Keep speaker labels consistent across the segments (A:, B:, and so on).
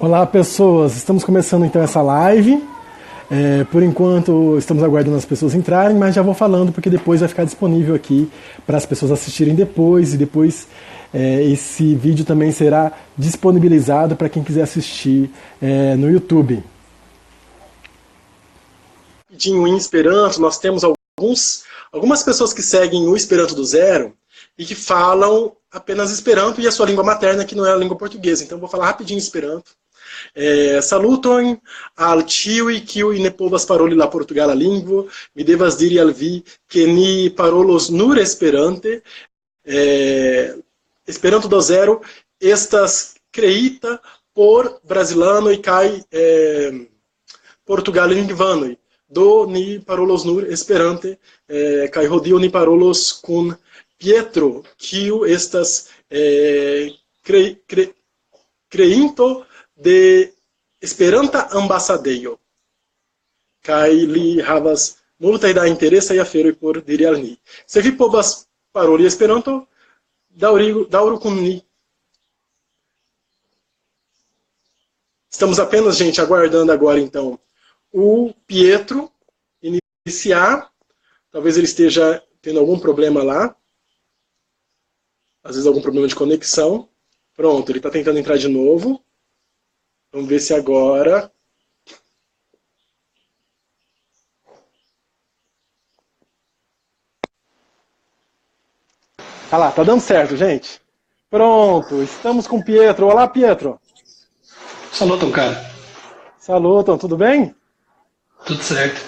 A: Olá, pessoas. Estamos começando então essa live. Por enquanto estamos aguardando as pessoas entrarem, mas já vou falando porque depois vai ficar disponível aqui para as pessoas assistirem depois e depois esse vídeo também será disponibilizado para quem quiser assistir no YouTube. Em Esperanto, nós temos algumas pessoas que seguem o Esperanto do Zero e que falam apenas Esperanto e a sua língua materna, que não é a língua portuguesa. Então vou falar rapidinho Esperanto. Saluton al ciui kiuj ne povas paroli la portugala lingvo, mi devas diri al vi ke ni parolos nur Esperante. Esperanto do Zero estas kreita por brasilanoj kaj portugalingvanoj. Do ni parolos nur Esperante, kaj hodiaŭ ni parolos kun Pietro, kiu estas kreinto de Esperanta ambasadejo. Kaj li havas multaj da interesaj aferoj por diri al ni. Se vi povas paroli Esperanto, daŭru kun ni. Estamos apenas, gente, aguardando agora então o Pietro iniciar. Talvez ele esteja tendo algum problema lá. Às vezes algum problema de conexão. Pronto, ele está tentando entrar de novo. Vamos ver se agora... Ah lá, tá dando certo, gente. Pronto, estamos com o Pietro. Olá, Pietro.
B: Saluton, cara.
A: Saluton, tudo bem?
B: Tudo certo.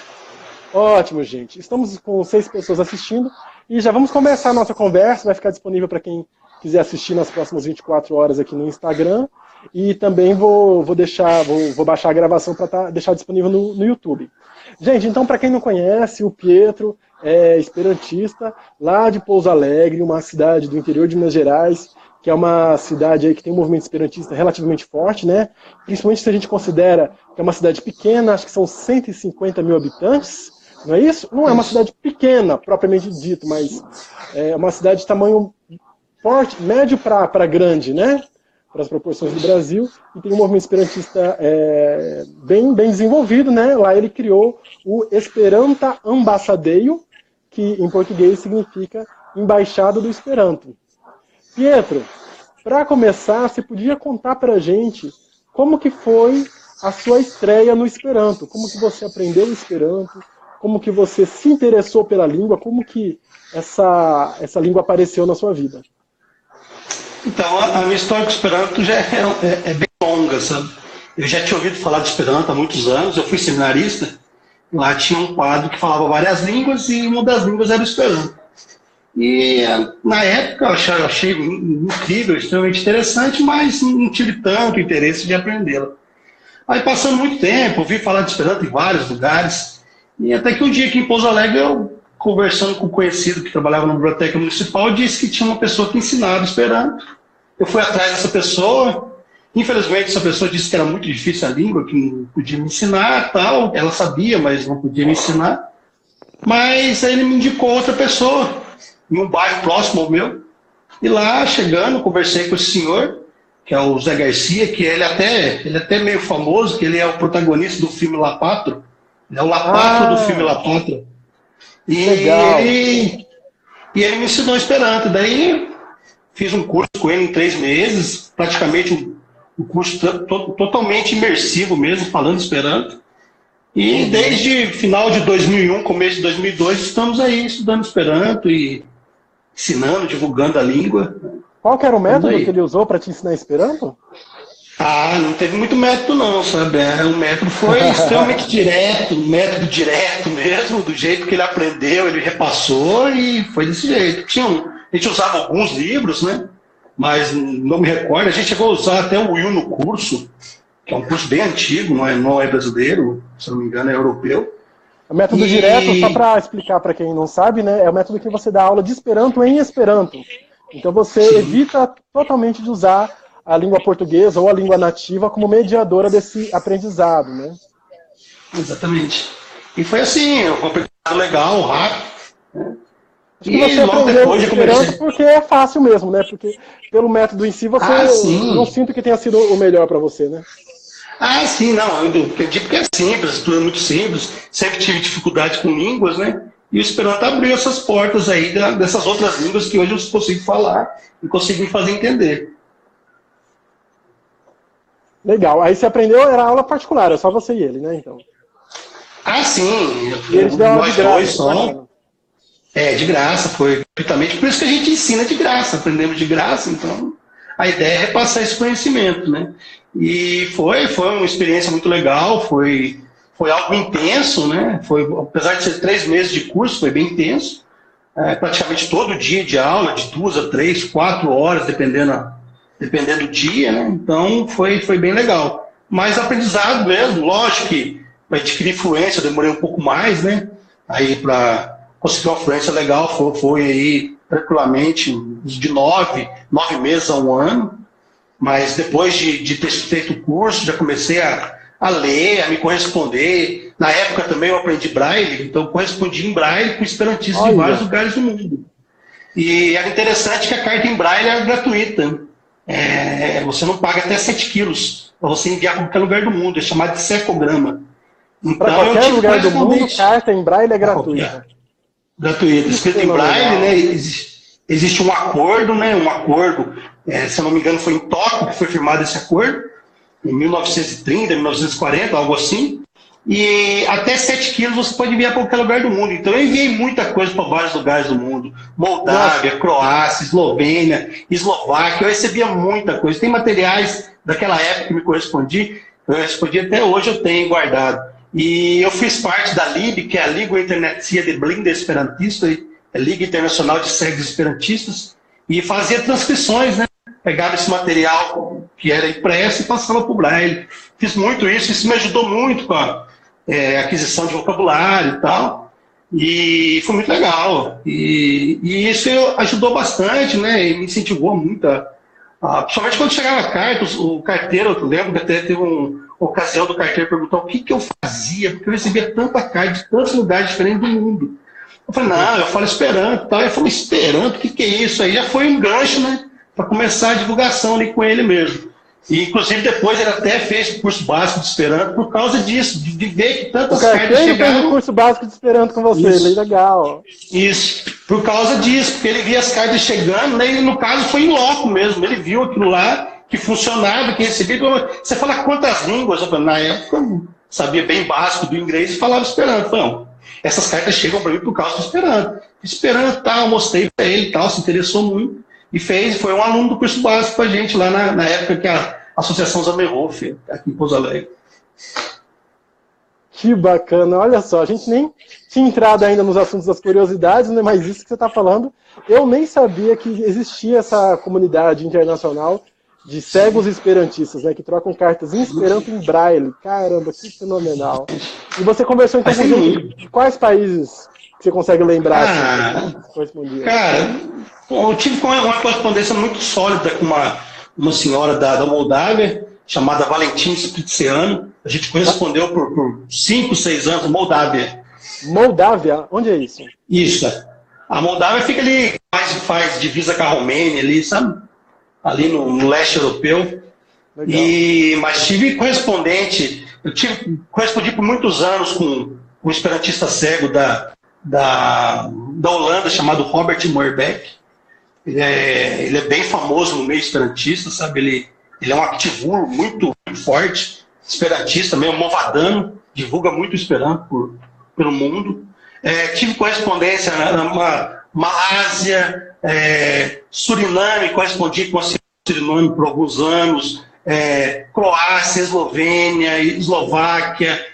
A: Ótimo, gente. Estamos com 6 pessoas assistindo e já vamos começar a nossa conversa. Vai ficar disponível para quem quiser assistir nas próximas 24 horas aqui no Instagram. E também vou baixar a gravação para deixar disponível no YouTube. Gente, então para quem não conhece, o Pietro é esperantista lá de Pouso Alegre, uma cidade do interior de Minas Gerais, que é uma cidade aí que tem um movimento esperantista relativamente forte, né? Principalmente se a gente considera que é uma cidade pequena, acho que são 150 mil habitantes, não é isso? Não é uma cidade pequena, propriamente dito, mas é uma cidade de tamanho forte, médio para grande, né? Para as proporções do Brasil, e tem um movimento esperantista bem desenvolvido, né? Lá ele criou o Esperanta Ambasadejo, que em português significa Embaixada do Esperanto. Pietro, para começar, você podia contar para a gente como que foi a sua estreia no Esperanto, como que você aprendeu o Esperanto, como que você se interessou pela língua, como que essa língua apareceu na sua vida?
B: Então, a minha história com o Esperanto já é bem longa, sabe? Eu já tinha ouvido falar de Esperanto há muitos anos, eu fui seminarista, lá tinha um quadro que falava várias línguas e uma das línguas era o Esperanto. E na época eu achei incrível, extremamente interessante, mas não tive tanto interesse de aprendê-la. Aí passando muito tempo, ouvi falar de Esperanto em vários lugares, e até que um dia aqui em Pouso Alegre, eu conversando com um conhecido que trabalhava na biblioteca municipal, disse que tinha uma pessoa que ensinava Esperanto. Eu fui atrás dessa pessoa, infelizmente essa pessoa disse que era muito difícil a língua, que não podia me ensinar, tal. Ela sabia, mas não podia me ensinar. Mas aí ele me indicou outra pessoa, em um bairro próximo ao meu. E lá, chegando, conversei com esse senhor, que é o Zé Garcia, que ele é até meio famoso, que ele é o protagonista do filme La Pátria. Ele é o La Pátria do filme La Pátria. E ele me ensinou Esperanto. Daí fiz um curso com ele em 3 meses, praticamente um curso totalmente imersivo mesmo, falando Esperanto. E desde final de 2001, começo de 2002, estamos aí estudando Esperanto e ensinando, divulgando a língua.
A: Qual que era o método que ele usou para te ensinar Esperanto?
B: Não teve muito método não, sabe? O método foi extremamente direto, um método direto mesmo, do jeito que ele aprendeu, ele repassou e foi desse jeito. A gente usava alguns livros, né? Mas não me recordo, a gente chegou a usar até o Will no curso, que é um curso bem antigo, não é brasileiro, se não me engano é europeu.
A: O método direto, só para explicar para quem não sabe, né? É o método que você dá aula de Esperanto em Esperanto. Então você evita totalmente de usar a língua portuguesa ou a língua nativa como mediadora desse aprendizado, né?
B: Exatamente. E foi assim, um aprendizado legal, rápido.
A: Acho que você aprendeu Esperanto porque é fácil mesmo, né? Porque pelo método em si você não sinto que tenha sido o melhor para você, né?
B: Ah, sim, não, eu entendi porque é simples, tudo é muito simples, sempre tive dificuldade com línguas, né? E o Esperanto abriu essas portas aí dessas outras línguas que hoje eu consigo falar e consigo me fazer entender.
A: Legal. Aí você aprendeu, era aula particular, era só você e ele, né? Então.
B: Ah, sim,
A: E ele te deu aula de
B: nós dois
A: graça, que
B: só.
A: bacana.
B: De graça, foi gratuitamente. Por isso que a gente ensina de graça, aprendemos de graça, então a ideia é repassar esse conhecimento, né? E foi uma experiência muito legal, foi algo intenso, né? Apesar de ser 3 meses de curso, foi bem intenso. Praticamente todo dia de aula, de 2 a 3, 4 horas, dependendo do dia, né? Então foi bem legal. Mas aprendizado mesmo, lógico que para adquirir fluência eu demorei um pouco mais, né? Aí para conseguir uma fluência legal foi aí tranquilamente de 9 meses a 1 ano. Mas depois de ter feito o curso, já comecei a ler, a me corresponder. Na época também eu aprendi Braille, então eu correspondi em Braille com esperantistas de vários lugares do mundo. E era interessante que a carta em Braille era gratuita. Você não paga até 7 quilos para você enviar para qualquer lugar do mundo, é chamado de secograma. Então,
A: para qualquer lugar do mundo, carta em Braille é gratuita.
B: Gratuita, escrito em Braille, né? Existe um acordo, né? Se eu não me engano, foi em Tóquio que foi firmado esse acordo, em 1930, 1940, algo assim. E até 7 quilos você pode enviar para qualquer lugar do mundo. Então eu enviei muita coisa para vários lugares do mundo. Moldávia, Croácia, Eslovênia, Eslováquia. Eu recebia muita coisa. Tem materiais daquela época que me correspondi. Eu respondi até hoje, eu tenho guardado. E eu fiz parte da LIB, que é a Liga Internacional de Blinder Esperantista, a Liga Internacional de Cegos Esperantistas, e fazia transcrições, né? Pegava esse material que era impresso e passava para o Braille. Fiz muito isso me ajudou muito com a aquisição de vocabulário e tal. E foi muito legal. E isso ajudou bastante, né? E me incentivou muito. Principalmente quando chegava a carta, o carteiro, eu lembro que até teve uma ocasião do carteiro perguntar o que eu fazia, porque eu recebia tanta carta de tantos lugares diferentes do mundo. Eu falei, não, eu falo Esperanto e tal. Ele falou, Esperanto, o que é isso? Aí já foi um gancho, né? Para começar a divulgação ali com ele mesmo. E, inclusive, depois ele até fez o curso básico de Esperanto por causa disso, de ver que tantas cartas chegaram.
A: Fez o curso básico de Esperanto com você,
B: isso.
A: Legal.
B: Isso, por causa disso, porque ele via as cartas chegando, né, e no caso foi em loco mesmo, ele viu aquilo lá, que funcionava, que recebia. Você fala quantas línguas? Eu falei, na época eu sabia bem básico do inglês e falava Esperanto. Eu falei, não, essas cartas chegam para mim por causa do Esperanto. Esperanto, tal, mostrei para ele, tal, se interessou muito. E foi um aluno do curso básico com a gente lá na época que a Associação Zamenhof, aqui em Pouso Alegre.
A: Que bacana, olha só, a gente nem tinha entrado ainda nos assuntos das curiosidades, né, mas isso que você está falando, eu nem sabia que existia essa comunidade internacional de cegos esperantistas, né, que trocam cartas em Esperanto em Braille. Caramba, que fenomenal. E você conversou então com gente de quais países que você consegue lembrar?
B: Cara, eu tive uma correspondência muito sólida com uma senhora da Moldávia, chamada Valentina Spritziano. A gente correspondeu por 5, 6 anos, Moldávia.
A: Moldávia? Onde é isso?
B: Isso. A Moldávia fica ali, faz divisa com a Romênia, ali, sabe? Ali no leste europeu. Mas tive correspondente, correspondi por muitos anos com um esperantista cego da Holanda, chamado Robert Moerbeke. Ele é bem famoso no meio esperantista, sabe? Ele é um ativulo muito, muito forte, esperantista, meio movadano, divulga muito Esperanto pelo mundo. Tive correspondência na Malásia, Suriname, correspondi com a Suriname por alguns anos, Croácia, Eslovênia, Eslováquia,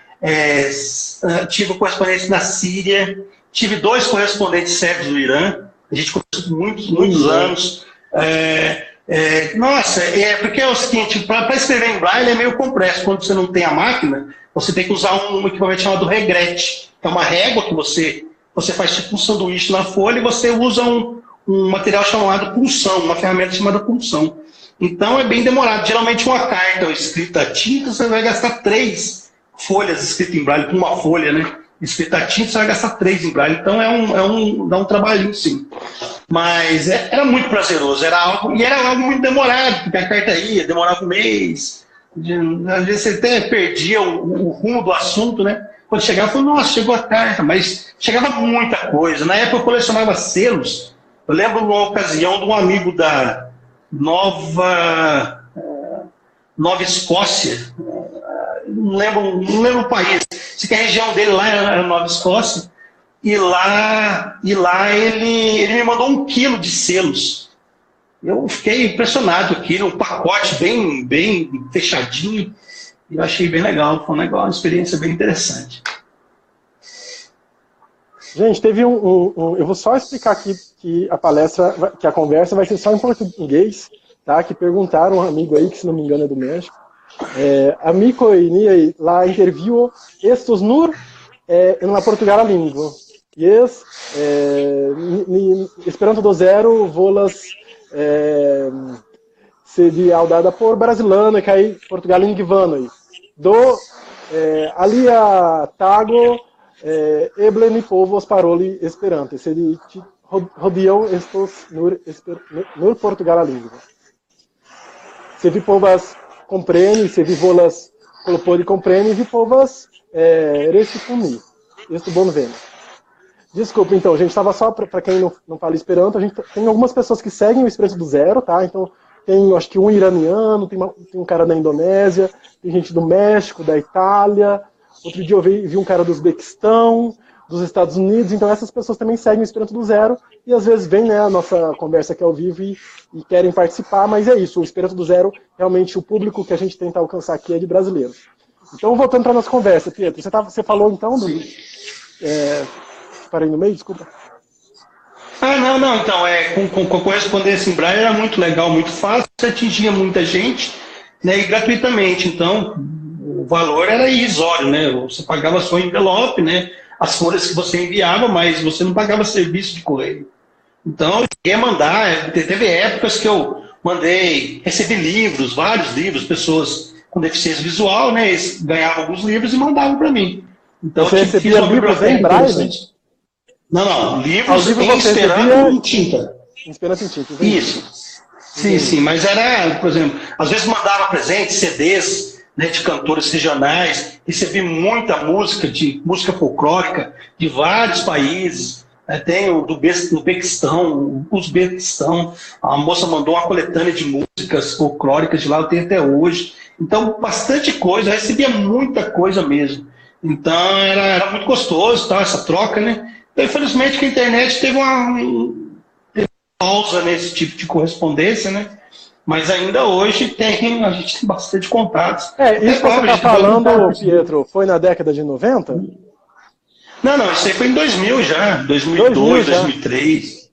B: tive correspondência na Síria, tive 2 correspondentes cegos do Irã, a gente conversou por muitos anos. Porque é o seguinte, para escrever em Braille é meio complexo. Quando você não tem a máquina, você tem que usar um equipamento chamado regrete, que é uma régua que você faz tipo um sanduíche na folha e você usa um material chamado punção, uma ferramenta chamada punção. Então é bem demorado. Geralmente uma carta escrita a tinta, você vai gastar 3 folhas escritas em Braille, com uma folha, né? Escrita a tinta, você vai gastar 3 em Braille. Então dá um trabalhinho, sim. Mas era muito prazeroso, era algo muito demorado, porque a carta demorava 1 mês, Às vezes você até perdia o rumo do assunto, né? Quando chegava, eu falei, nossa, chegou a carta, mas chegava muita coisa. Na época eu colecionava selos. Eu lembro de uma ocasião de um amigo da Nova Escócia, não lembro o país, sei que a região dele lá era Nova Escócia, e lá ele me mandou 1 quilo de selos. Eu fiquei impressionado aqui, um pacote bem fechadinho, e eu achei bem legal, foi uma experiência bem interessante.
A: Gente, teve eu vou só explicar aqui que a palestra, que a conversa vai ser só em português, tá? Que perguntaram um amigo aí, que se não me engano é do México, amico y la interview estos nur en la Portugal lingua. Yes, Esperanto do zero, volas seria audada por brasilana, que aí Portugal lingvano aí. Alia tago eble ni povos paroli esperante. Seria rodiam estos nur Portugal lingua. Se vi povas compreni, se vi volas colopori compreni, vi povas recipuni. Isto bom vendo. Desculpa, então, a gente estava só, para quem não fala Esperanto, a gente tem algumas pessoas que seguem o Esperanto do Zero, tá? Então, tem, acho que um iraniano, tem um cara da Indonésia, tem gente do México, da Itália, outro dia eu vi um cara do Uzbequistão, dos Estados Unidos, então essas pessoas também seguem o Esperanto do Zero, e às vezes vem, né, a nossa conversa aqui ao vivo e querem participar, mas é isso, o Esperanto do Zero, realmente o público que a gente tenta alcançar aqui é de brasileiros. Então, voltando para a nossa conversa, Pietro, você falou então do... Parei no meio, desculpa.
B: Não, então, com correspondência em Braille era muito legal, muito fácil, você atingia muita gente, né, e gratuitamente, então o valor era irrisório, né, você pagava só envelope, né, as folhas que você enviava, mas você não pagava serviço de correio. Então, eu ia mandar, teve épocas que eu recebi livros, vários livros, pessoas com deficiência visual, né, eles ganhavam alguns livros e mandavam para mim. Então,
A: você recebia livros em Braille?
B: Não, livros em Esperanto em tinta.
A: Em Esperanto em tinta.
B: Isso. Sim, mas era, por exemplo, às vezes mandava presentes, CDs, né, de cantores regionais, recebi muita música folclórica de vários países, né, tem o do Uzbequistão, a moça mandou uma coletânea de músicas folclóricas de lá, eu tenho até hoje, então bastante coisa, eu recebia muita coisa mesmo, então era muito gostoso, tá, essa troca, né. Então, infelizmente, que a internet teve uma pausa nesse tipo de correspondência, né? Mas ainda hoje a gente tem bastante contatos.
A: Isso que você está falando, Pietro, foi na década de 90?
B: Não, isso aí foi em 2000 já, 2002, 2003.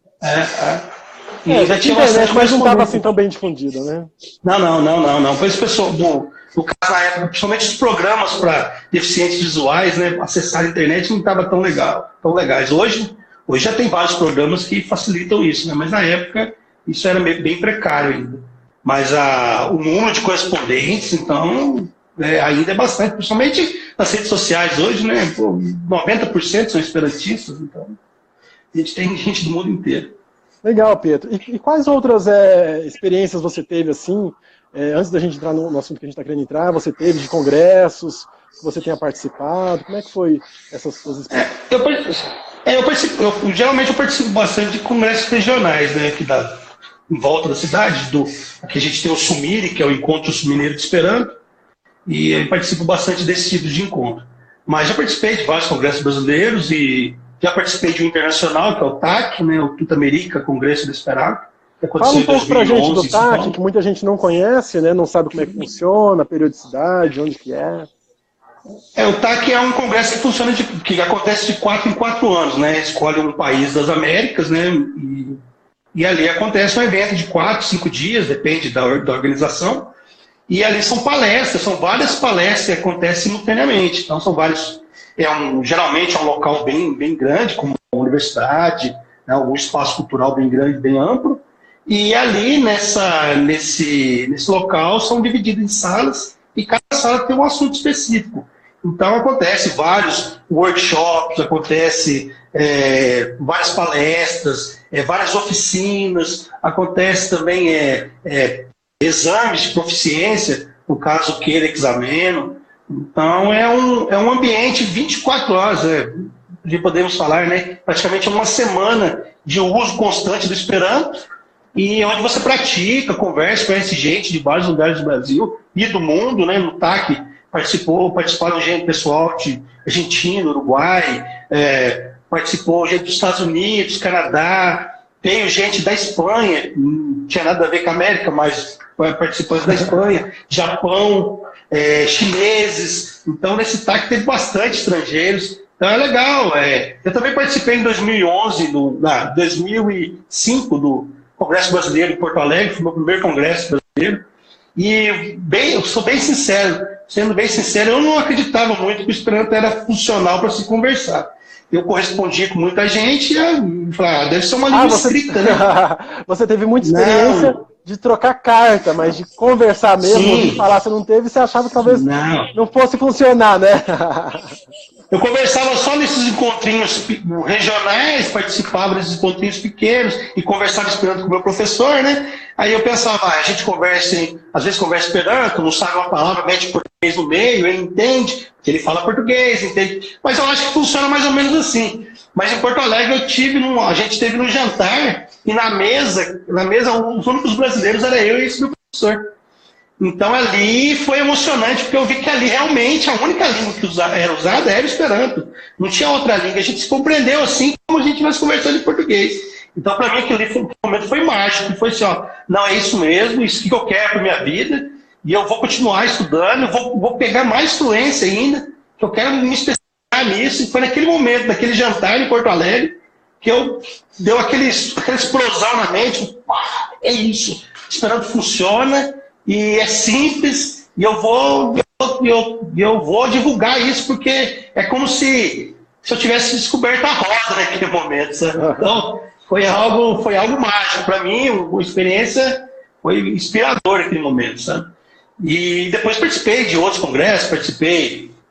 A: Já tinha internet, mas não estava assim tão bem difundida, né?
B: Não. Foi esse pessoal, no caso, na época, principalmente os programas para deficientes visuais, né, acessar a internet não estava tão legais. Hoje já tem vários programas que facilitam isso, né, mas na época isso era bem precário ainda. Mas o número de correspondentes, então, ainda é bastante, principalmente nas redes sociais hoje, né, 90% são esperantistas, então a gente tem gente do mundo inteiro.
A: Legal, Pietro. E quais outras experiências você teve, assim, antes da gente entrar no assunto que a gente está querendo entrar, você teve de congressos, que você tenha participado? Como é que foi essas suas experiências?
B: Geralmente eu participo bastante de congressos regionais, né, que dá em volta da cidade. Aqui a gente tem o Sumire, que é o Encontro Mineiro de Esperanto, e eu participo bastante desse tipo de encontro. Mas já participei de vários congressos brasileiros e já participei de um internacional, que é o TAC, né, o Tutamerica Congresso do Esperanto.
A: Fala um pouco pra gente do TAC, que muita gente não conhece, né, não sabe como é que funciona, a periodicidade, onde que é.
B: O TAC é um congresso que funciona, que acontece de 4 em 4 anos, né? Escolhe um país das Américas, né? E ali acontece um evento de 4, 5 dias, depende da organização. E ali são palestras, são várias palestras que acontecem simultaneamente. Então são vários. Geralmente é um local bem grande, como uma universidade, né? Algum espaço cultural bem grande, bem amplo. E ali nesse local são divididos em salas. E cada sala tem um assunto específico. Então, acontece vários workshops, acontece várias palestras, várias oficinas, acontece também exames de proficiência, no caso, queira exameno. Então, é um ambiente 24 horas, podemos falar, né? Praticamente uma semana de uso constante do Esperanto, e onde você pratica, conversa, conhece gente de vários lugares do Brasil e do mundo, né? No TAC participaram gente pessoal de Argentina, Uruguai, participou gente dos Estados Unidos, Canadá, veio gente da Espanha, não tinha nada a ver com a América, mas participantes da Espanha, Japão, chineses. Então, nesse TAC teve bastante estrangeiros. Então, é legal. Eu também participei em 2005 do Congresso Brasileiro em Porto Alegre, foi o meu primeiro congresso brasileiro. E eu sou bem sincero, sendo bem sincero, eu não acreditava muito que o Esperanto era funcional para se conversar. Eu correspondia com muita gente e falava, deve ser uma língua escrita, né?
A: Você teve muita experiência de trocar carta, mas de conversar mesmo, de falar, você não teve, você achava que talvez não fosse funcionar, né?
B: Eu conversava só nesses encontrinhos regionais, participava desses encontrinhos pequenos e conversava Esperanto com o meu professor, né? Aí eu pensava, a gente às vezes conversa Esperanto, não sabe uma palavra, mete português no meio, ele entende, porque ele fala português, entende? Mas eu acho que funciona mais ou menos assim. Mas em Porto Alegre a gente esteve no jantar e na mesa os únicos brasileiros era eu e esse meu professor. Então ali foi emocionante, porque eu vi que ali realmente a única língua que era usada era o Esperanto. Não tinha outra língua. A gente se compreendeu assim como a gente estivesse conversando em português. Então, para mim, aquele momento foi mágico. Foi assim, não, é isso mesmo, isso que eu quero para minha vida, e eu vou continuar estudando, eu vou pegar mais fluência ainda, que eu quero me especializar nisso. E foi naquele momento, naquele jantar em Porto Alegre, que deu aquela explosão na mente. É isso, o Esperanto funciona, e é simples, e eu vou divulgar isso, porque é como se eu tivesse descoberto a roda naquele momento, sabe? Então, foi algo mágico para mim, uma experiência, foi inspiradora naquele momento, sabe? E depois participei de outros congressos,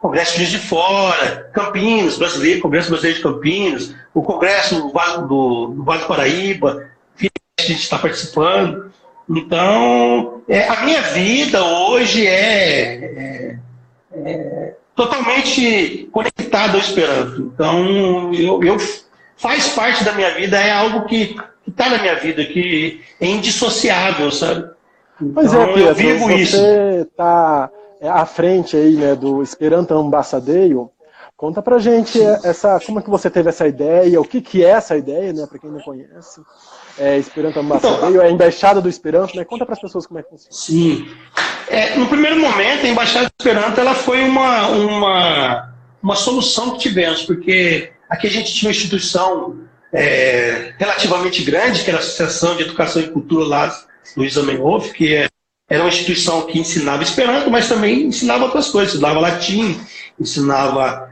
B: Congresso de Juiz de Fora, Campinas, Congresso Brasileiro de Campinas, o Congresso do Vale do Paraíba, que a gente está participando. Então, a minha vida hoje é totalmente conectada ao Esperanto. Então, faz parte da minha vida, é algo que está na minha vida, que é indissociável, sabe? Então,
A: pois é, Pedro,
B: eu vivo isso.
A: Você está à frente aí, né, do Esperanto Ambassadeio. Conta pra gente como é que você teve essa ideia, o que é essa ideia, né, para quem não conhece. Esperanto Ambassadeio, é a Embaixada do Esperanto, né? Conta para as pessoas como é que funciona.
B: Sim. No primeiro momento, a Embaixada do Esperanto ela foi uma solução que tivemos, porque aqui a gente tinha uma instituição relativamente grande, que era a Associação de Educação e Cultura lá, Luiz Zamenhof, que era uma instituição que ensinava Esperanto, mas também ensinava outras coisas, ensinava latim, ensinava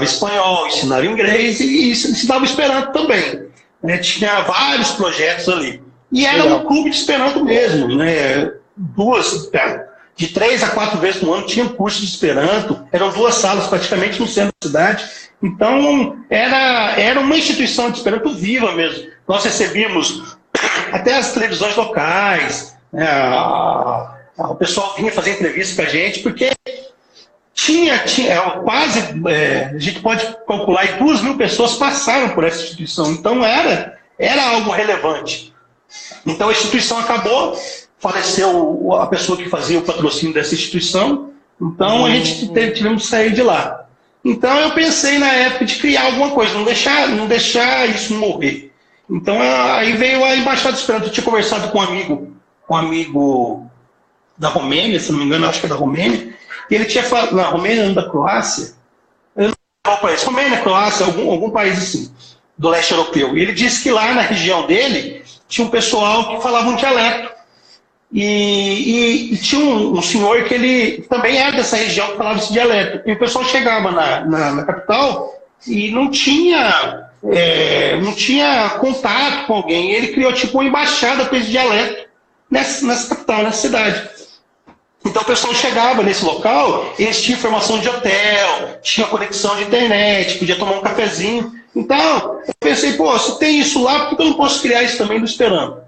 B: espanhol, ensinava inglês e ensinava Esperanto também. Tinha vários projetos ali. E era um clube de Esperanto mesmo, né? De 3 a 4 vezes no ano tinha um curso de Esperanto, eram 2 salas praticamente no centro da cidade. Então, era uma instituição de Esperanto viva mesmo. Nós recebíamos até as televisões locais, né? O pessoal vinha fazer entrevista com a gente, porque tinha quase, a gente pode calcular, 2.000 pessoas passaram por essa instituição. Então, era algo relevante. Então, a instituição acabou, faleceu a pessoa que fazia o patrocínio dessa instituição, então a gente tivemos que sair de lá. Então, eu pensei na época de criar alguma coisa, não deixar isso morrer. Então, aí veio a Embaixada do Esperanto. Eu tinha conversado com um amigo da Romênia, se não me engano, acho que é da Romênia, e ele tinha falado, na Romênia, não da Croácia, eu não sei qual país, Romênia, Croácia, algum país assim, do leste europeu. E ele disse que lá na região dele tinha um pessoal que falava um dialeto. E tinha um senhor que ele também era dessa região que falava esse dialeto. E o pessoal chegava na capital e não tinha contato com alguém. E ele criou tipo uma embaixada para esse dialeto nessa capital, nessa cidade. Então o pessoal chegava nesse local, eles tinham informação de hotel, tinha conexão de internet, podia tomar um cafezinho. Então, eu pensei, se tem isso lá, por que eu não posso criar isso também do Esperanto?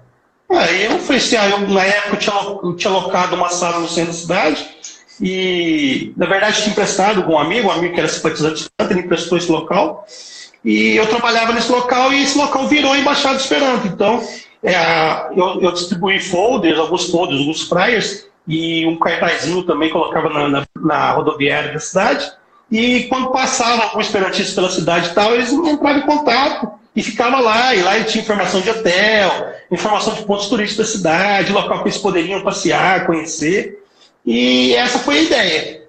B: Aí eu falei assim, na época eu tinha alocado uma sala no centro da cidade e, na verdade, tinha emprestado com um amigo que era simpatizante de Esperanto, ele emprestou esse local e eu trabalhava nesse local e esse local virou a Embaixada do Esperanto. Então, eu distribuí folders, alguns flyers e um cartazinho também colocava na rodoviária da cidade. E quando passava algum esperantista pela cidade e tal, eles entravam em contato e ficava lá. E lá ele tinha informação de hotel, informação de pontos turísticos da cidade, local que eles poderiam passear, conhecer. E essa foi a ideia,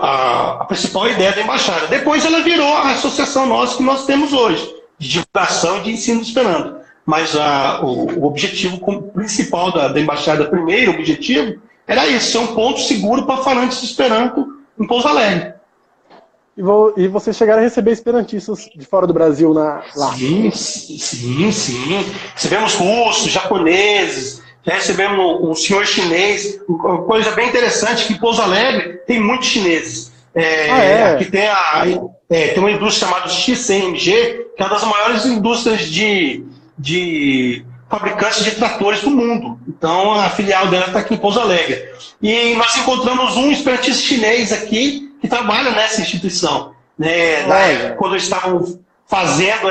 B: a principal ideia da embaixada. Depois ela virou a associação nossa que nós temos hoje, de divulgação e de ensino do Esperanto. Mas o objetivo principal da embaixada, primeiro objetivo, era isso, ser um ponto seguro para falantes de Esperanto em Pouso Alegre.
A: E vocês chegaram a receber esperantistas de fora do Brasil lá?
B: Sim. Recebemos russos, japoneses, já recebemos um senhor chinês. Uma coisa bem interessante que em Pouso Alegre tem muitos chineses. Aqui tem uma indústria chamada XCMG, que é uma das maiores indústrias de fabricantes de tratores do mundo. Então a filial dela está aqui em Pouso Alegre. E nós encontramos um esperantista chinês aqui que trabalha nessa instituição. Quando eles estavam fazendo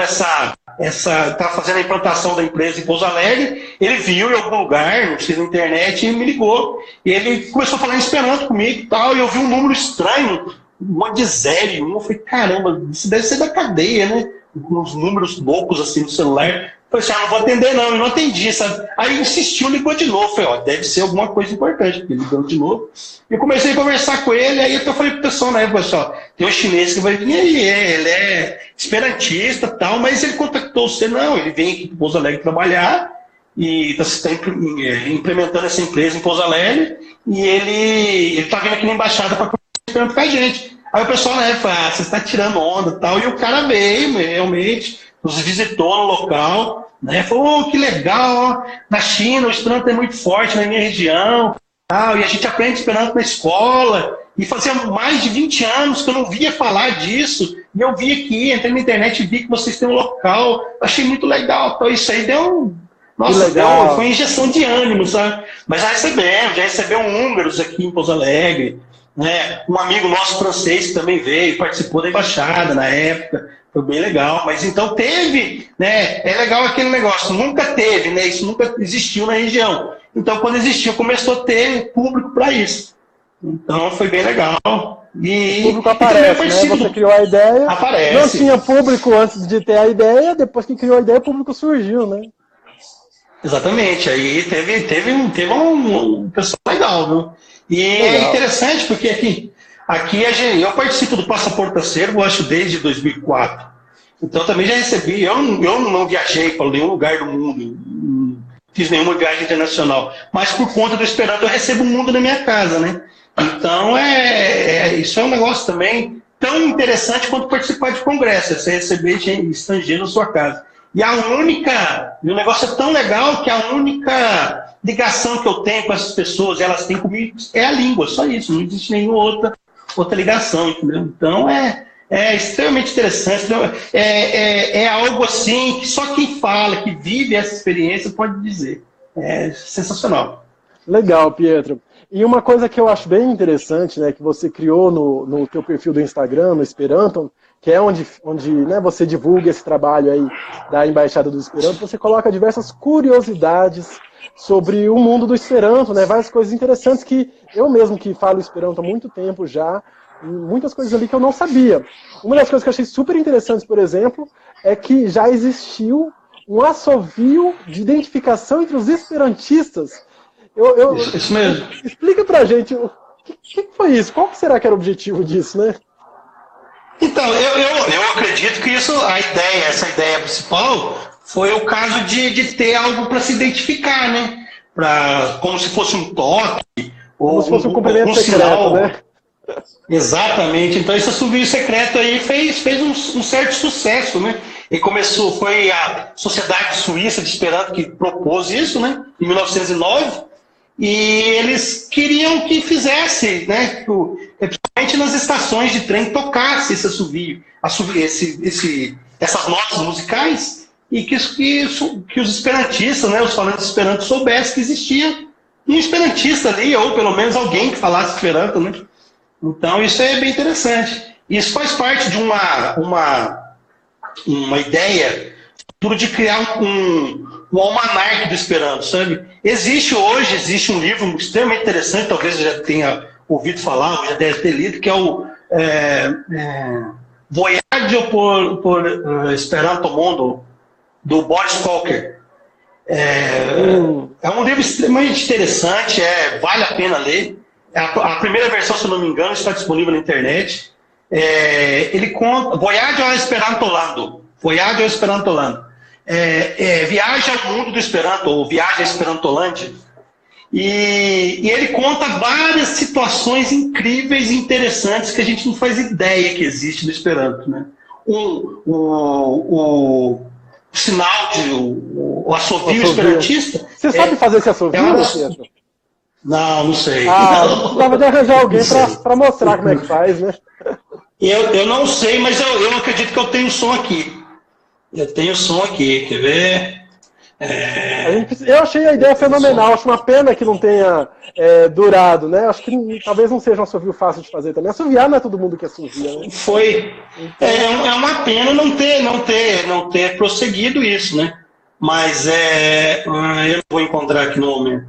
B: fazendo a implantação da empresa em Pouso Alegre, ele viu em algum lugar, não sei, na internet, e me ligou. E ele começou a falar em Esperanto comigo e tal, e eu vi um número estranho, um monte de zero em um. Eu falei, caramba, isso deve ser da cadeia, né? Uns números loucos assim no celular. Eu falei assim, não vou atender não, e não atendi, sabe? Aí insistiu, ligou de novo. Eu falei, deve ser alguma coisa importante, porque ele ligou de novo. E comecei a conversar com ele, aí eu falei pro pessoal na época, pessoal, tem um chinês que vai vir aí, ele é esperantista e tal, mas ele contactou você, não, ele vem aqui para Pouso Alegre trabalhar, e está implementando essa empresa em Pouso Alegre, e ele está vindo aqui na embaixada para conversar com a gente. Aí o pessoal na época falou, você está tirando onda e tal, e o cara veio, realmente, nos visitou no local, né? Falou, que legal, ó, na China o Esperanto é muito forte na minha região, tal, e a gente aprende Esperanto na escola, e fazia mais de 20 anos que eu não via falar disso, e eu vi aqui, entrei na internet e vi que vocês têm um local, achei muito legal, então isso aí deu foi uma injeção de ânimo, sabe? Mas já recebemos húngaros aqui em Pouso Alegre, né? Um amigo nosso francês que também veio, participou da embaixada na época, foi bem legal, mas então teve, né? É legal aquele negócio, nunca teve, né? Isso nunca existiu na região. Então, quando existiu, começou a ter público para isso. Então, foi bem legal. E
A: o público aparece, né? Você criou a ideia,
B: aparece.
A: Não tinha público antes de ter a ideia, depois que criou a ideia, o público surgiu, né?
B: Exatamente, aí teve um pessoal legal, viu? E é interessante porque aqui eu participo do Passaporte Acervo, acho, desde 2004. Então também já recebi, eu não viajei para nenhum lugar do mundo, não fiz nenhuma viagem internacional, mas por conta do Esperanto eu recebo o mundo na minha casa, né? Então isso é um negócio também tão interessante quanto participar de congresso, você receber gente estrangeiro na sua casa. E o negócio é tão legal que a única ligação que eu tenho com essas pessoas, elas têm comigo, é a língua, só isso, não existe nenhuma outra ligação, entendeu? Então é extremamente interessante, é algo assim que só quem fala, que vive essa experiência pode dizer. É sensacional.
A: Legal, Pietro. E uma coisa que eu acho bem interessante, né, que você criou no teu perfil do Instagram, no Esperanto, que é onde né, você divulga esse trabalho aí da Embaixada do Esperanto, você coloca diversas curiosidades sobre o mundo do Esperanto, né, várias coisas interessantes que eu mesmo que falo Esperanto há muito tempo já, muitas coisas ali que eu não sabia. Uma das coisas que eu achei super interessantes, por exemplo, é que já existiu um assovio de identificação entre os esperantistas.
B: Isso mesmo.
A: Explica pra gente o que foi isso, qual será que era o objetivo disso, né?
B: Então, eu acredito que essa ideia principal foi o caso de ter algo para se identificar, né? Como se fosse um toque,
A: como se fosse um cumprimento secreto, sinal, né?
B: Exatamente. Então esse assovio secreto aí fez um certo sucesso, né? E foi a Sociedade Suíça de Esperanto que propôs isso, né? Em 1909. E eles queriam que fizesse, né? Principalmente nas estações de trem, tocasse esse assovio, essas notas musicais, e que os esperantistas, né, os falantes de Esperanto, soubessem que existia um esperantista ali, ou pelo menos alguém que falasse Esperanto, né? Então isso é bem interessante. Isso faz parte de uma ideia de criar um almanaque do Esperanto, sabe? Existe um livro extremamente interessante, talvez você já tenha ouvido falar, ou já deve ter lido, que é o Voyage por Esperanto Mundo, do Boris Kolker. É um livro extremamente interessante, vale a pena ler. A primeira versão, se não me engano, está disponível na internet. Ele conta Voyage ao Esperantolando. Voyage ao Esperantolando. Viagem ao mundo do Esperanto, ou Viagem à Esperantolândia. E ele conta várias situações incríveis e interessantes que a gente não faz ideia que existe no Esperanto, né? O sinal o assovio esperantista.
A: Você sabe fazer esse assovio, Pedro?
B: Não sei.
A: Precisava de arranjar alguém para mostrar como é que faz, né?
B: Eu não sei, mas eu acredito que eu tenho som aqui. Quer ver?
A: Eu achei a ideia fenomenal, acho uma pena que não tenha durado, né? Acho que talvez não seja um assovio fácil de fazer também. Assoviar não é todo mundo que assovia, né?
B: É uma pena não ter prosseguido isso, né? Mas eu não vou encontrar aqui no momento.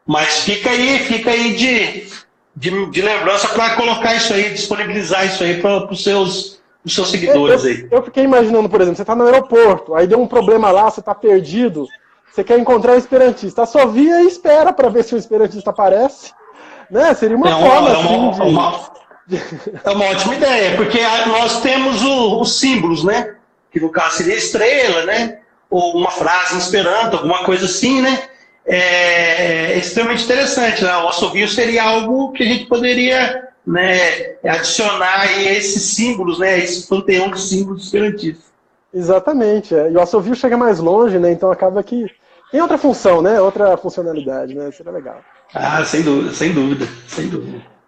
B: Mas fica aí de lembrança para colocar isso aí, disponibilizar isso aí para os seus seguidores aí.
A: Eu fiquei imaginando, por exemplo, você está no aeroporto, aí deu um problema lá, você está perdido, você quer encontrar um esperantista, assovia e espera para ver se o esperantista aparece, né? Seria uma forma
B: É uma ótima ideia, porque nós temos os símbolos, né? Que no caso seria estrela, né? Ou uma frase em esperanto, alguma coisa assim, né? É extremamente interessante, né? O assovio seria algo que a gente poderia, né, adicionar a esses símbolos, né? Esse panteão de símbolos esperantistas.
A: Exatamente, e o assovio chega mais longe, né? Então acaba que tem outra função, né? Outra funcionalidade, né? Seria legal.
B: Sem dúvida.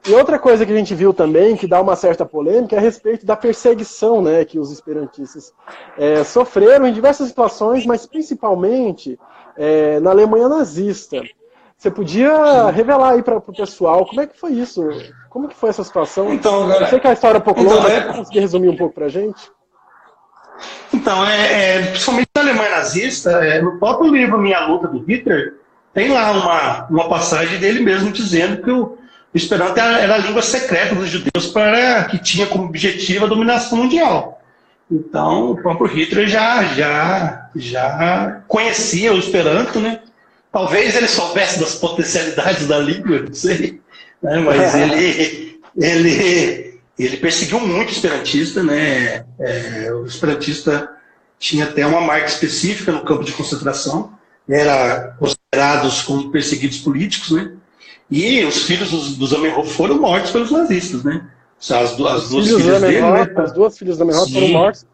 A: E outra coisa que a gente viu também, que dá uma certa polêmica, é a respeito da perseguição, né, que os esperantistas sofreram em diversas situações, mas principalmente na Alemanha nazista. Você podia revelar aí para o pessoal como é que foi isso? Como que foi essa situação?
B: Então,
A: eu sei que a história é um pouco longa, mas você conseguir resumir um pouco para a gente?
B: Então, principalmente na Alemanha nazista, no próprio livro Minha Luta, do Hitler, tem lá uma passagem dele mesmo dizendo que o Esperanto era a língua secreta dos judeus que tinha como objetivo a dominação mundial. Então, o próprio Hitler já conhecia o Esperanto, né? Talvez ele soubesse das potencialidades da língua, não sei, né? Mas ele perseguiu muito o esperantista, né? O esperantista tinha até uma marca específica no campo de concentração, era considerados como perseguidos políticos, né? E os filhos dos Zamenhof foram mortos pelos nazistas, né? As duas filhas dele, né?
A: As duas filhas do Zamenhof foram mortas.